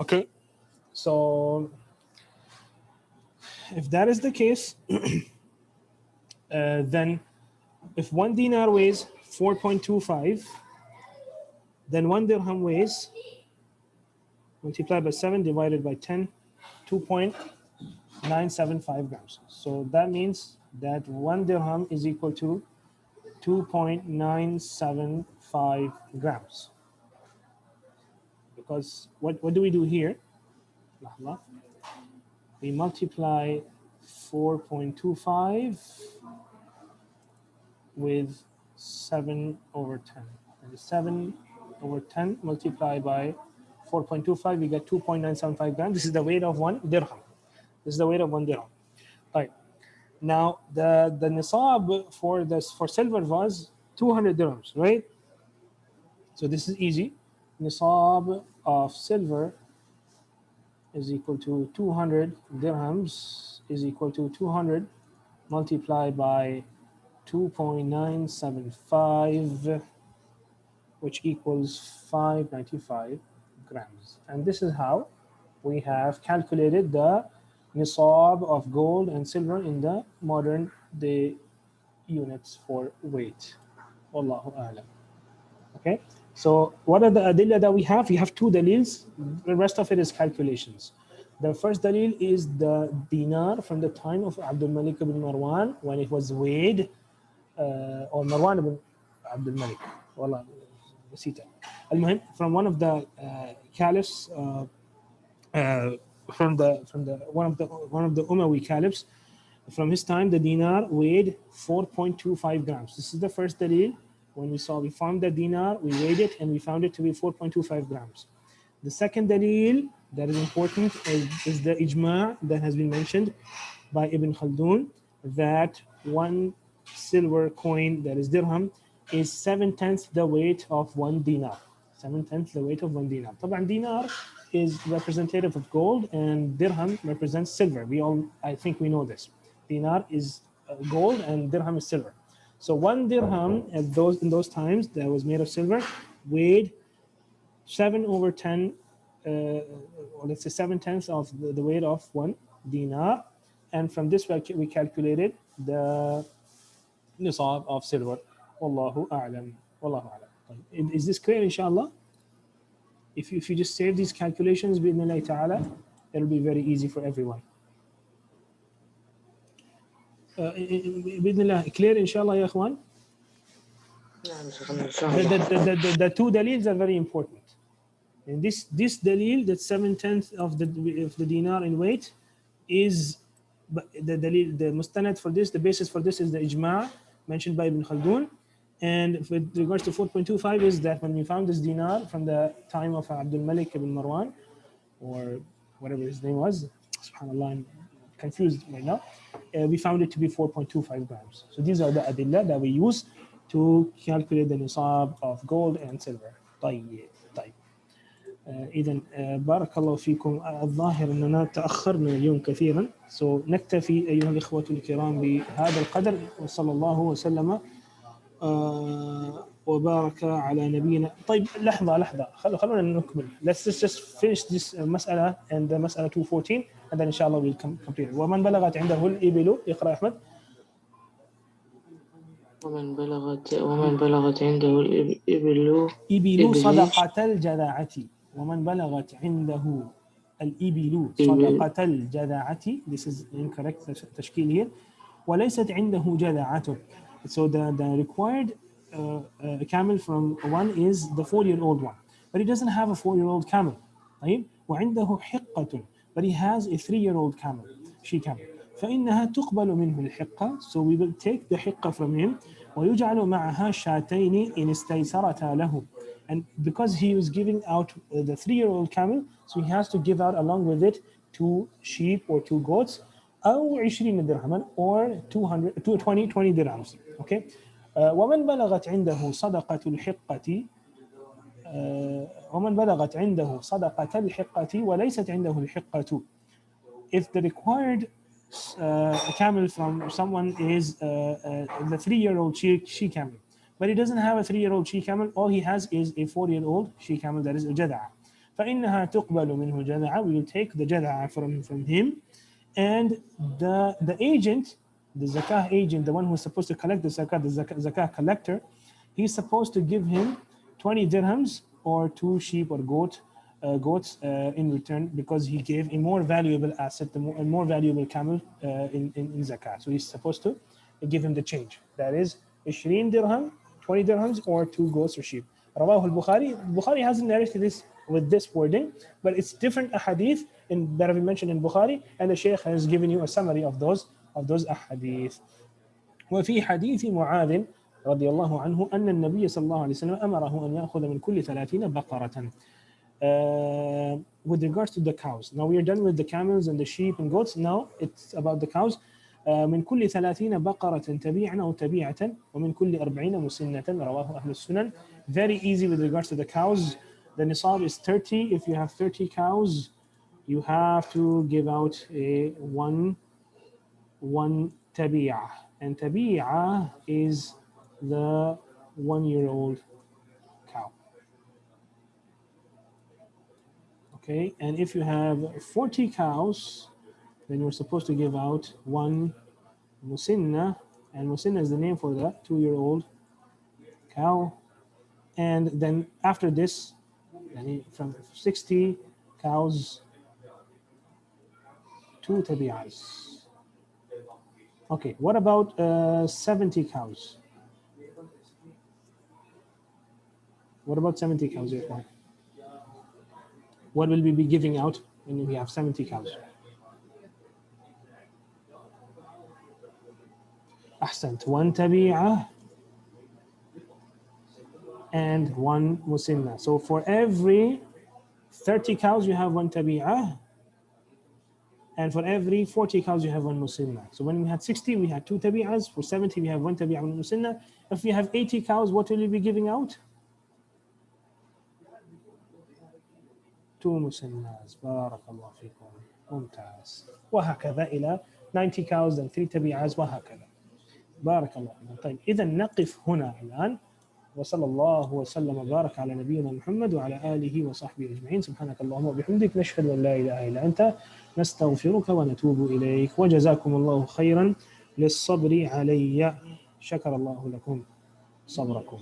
Okay, so if that is the case, then if 1 dinar weighs 4.25, then 1 dirham weighs, multiplied by 7 divided by 10, 2.975 grams. So that means that 1 dirham is equal to 2.975 grams. Because what do we do here? We multiply 4.25 with 7/10. And 7/10 multiplied by 4.25, we get 2.975 grams. This is the weight of 1 dirham. This is the weight of 1 dirham. Right. Now the nisab for silver was 200 dirhams, right? So this is easy. Nisab of silver is equal to 200 dirhams is equal to 200 multiplied by 2.975, which equals 595 grams. And this is how we have calculated the nisab of gold and silver in the modern day units for weight. Wallahu a'lam. Okay, so what are the adillah that we have? We have 2 dalils. The rest of it is calculations. The first dalil is the dinar from the time of Abdul Malik ibn Marwan when it was weighed, or Marwan ibn Abdul Malik. Wallah, المهم, from one of the caliphs, from the one of the Umayyi caliphs. From his time, the dinar weighed 4.25 grams. This is the first dalil. When we found the dinar, we weighed it, and we found it to be 4.25 grams. The second dalil that is important is the ijma' that has been mentioned by Ibn Khaldun, that 1 silver coin, that is dirham, is 7/10 the weight of 1 dinar. 7/10 the weight of 1 dinar. طبعا dinar is representative of gold, and dirham represents silver. I think we know this. Dinar is gold and dirham is silver. So 1 dirham in those times that was made of silver weighed 7/10, or let's say 7/10 of the weight of 1 dinar. And from this we calculated the nisab of silver. Wallahu a'lam. Wallahu a'lam. Is this clear, inshallah? If you just save these calculations, bi'idhnillahi ta'ala, it'll be very easy for everyone. Bi'idhnillah, clear, inshallah, ya ikhwan? The 2 dalils are very important. And this dalil, that 7/10 of the dinar in weight, is the dalil, the mustanad for this, the basis for this is the ijma' mentioned by Ibn Khaldun. And with regards to 4.25 is that when we found this dinar from the time of Abdul Malik ibn Marwan, or whatever his name was, subhanAllah, I'm confused right now, we found it to be 4.25 grams. So these are the adillah that we use to calculate the nisab of gold and silver. طيب. إذن بارك الله فيكم. الظاهر أننا تأخرنا اليوم كثيرا. So نكتفي أيها الإخوة الكرام بهذا القدر، وصلى الله وسلم وبارك على نبينا. طيب لحظة خلونا نكمل. Let's just finish this مسألة and the مسألة 214, and then inshallah we'll complete. ومن بلغت عنده الإبل، اقرأ أحمد. ومن بلغت عنده الإبل إبل صدقة الجذعة. ومن بلغت عنده الإبل صدقة الجذعة. This is incorrect تشكيل here. وليست عنده جذعة. So the required camel from one is the 4-year-old one, but he doesn't have a 4-year-old camel. طيب وعنده حقة, but he has a 3-year-old camel, she camel. فإنها تقبل منه الحقة, so we will take the حقة from him. ويجعل معها شاتين إن استيسرتا له. And because he was giving out the 3-year-old camel, so he has to give out along with it 2 sheep or 2 goats, أو 20 درهما or 20 dirhams. Okay. ومن بلغت عنده صدقة الحقة ومن بلغت عنده صدقة الحقة وليست عنده الحقة. If the required camel from someone is the 3-year-old she camel, but he doesn't have a 3-year-old she camel, all he has is a 4-year-old she camel, that is a jad'a. فإنها تقبل منه جذعة, we will take the jad'a from him, and the agent, the zakah agent, the one who's supposed to collect the zakah, the zakah collector, he's supposed to give him 20 dirhams or 2 sheep or goats in return, because he gave a more valuable asset, a more valuable camel in zakah. So he's supposed to give him the change. That is 20 dirham, 20 dirhams, or 2 goats or sheep. Rawahu al-Bukhari. Bukhari hasn't narrated this with this wording, but it's different ahadith that have been mentioned in Bukhari, and the Shaykh has given you a summary of those ahadith. وفي حديث معاذ رضي الله عنه أن النبي صلى الله عليه وسلم أمره أن يأخذ من كل 30 بقرة. With regards to the cows, now we are done with the camels and the sheep and goats. Now it's about the cows. من كل 30 بقرة تبيعا أو تبيعة ومن كل 40 مسنة. رواه أهل السنن. Very easy with regards to the cows. The nisab is 30. If you have 30 cows, you have to give out a one tabi'ah, and tabi'ah is the 1-year-old cow. Okay, and if you have 40 cows, then you're supposed to give out 1 musinna, and musinna is the name for the 2-year-old cow. And then after this, from 60 cows, 2 tabi'ahs. Okay, what about 70 cows? What about 70 cows? What will we be giving out when we have 70 cows? Ahsant, 1 tabi'ah and 1 musinna. So for every 30 cows, you have 1 tabi'ah, and for every 40 cows, you have 1 musinna. So when we had 60, we had 2 tabi'ahs. For 70, we have 1 tabi'ah and 1 musinna. If we have 80 cows, what will we be giving out? 2 musinnas. Barakallah fikum. Mumtaz. وهكذا إلى 90 cows and 3 tabi'ahs وهكذا. بارك الله فيكم. طيب إذا نقف هنا الآن. وصلى الله وسلم وبارك على نبينا محمد وعلى آله وصحبه أجمعين. سبحانك اللهم وبحمدك نشهد أن لا إله إلا أنت نستغفرك ونتوب إليك. وجزاكم الله خيرا للصبر علي. شكر الله لكم صبركم.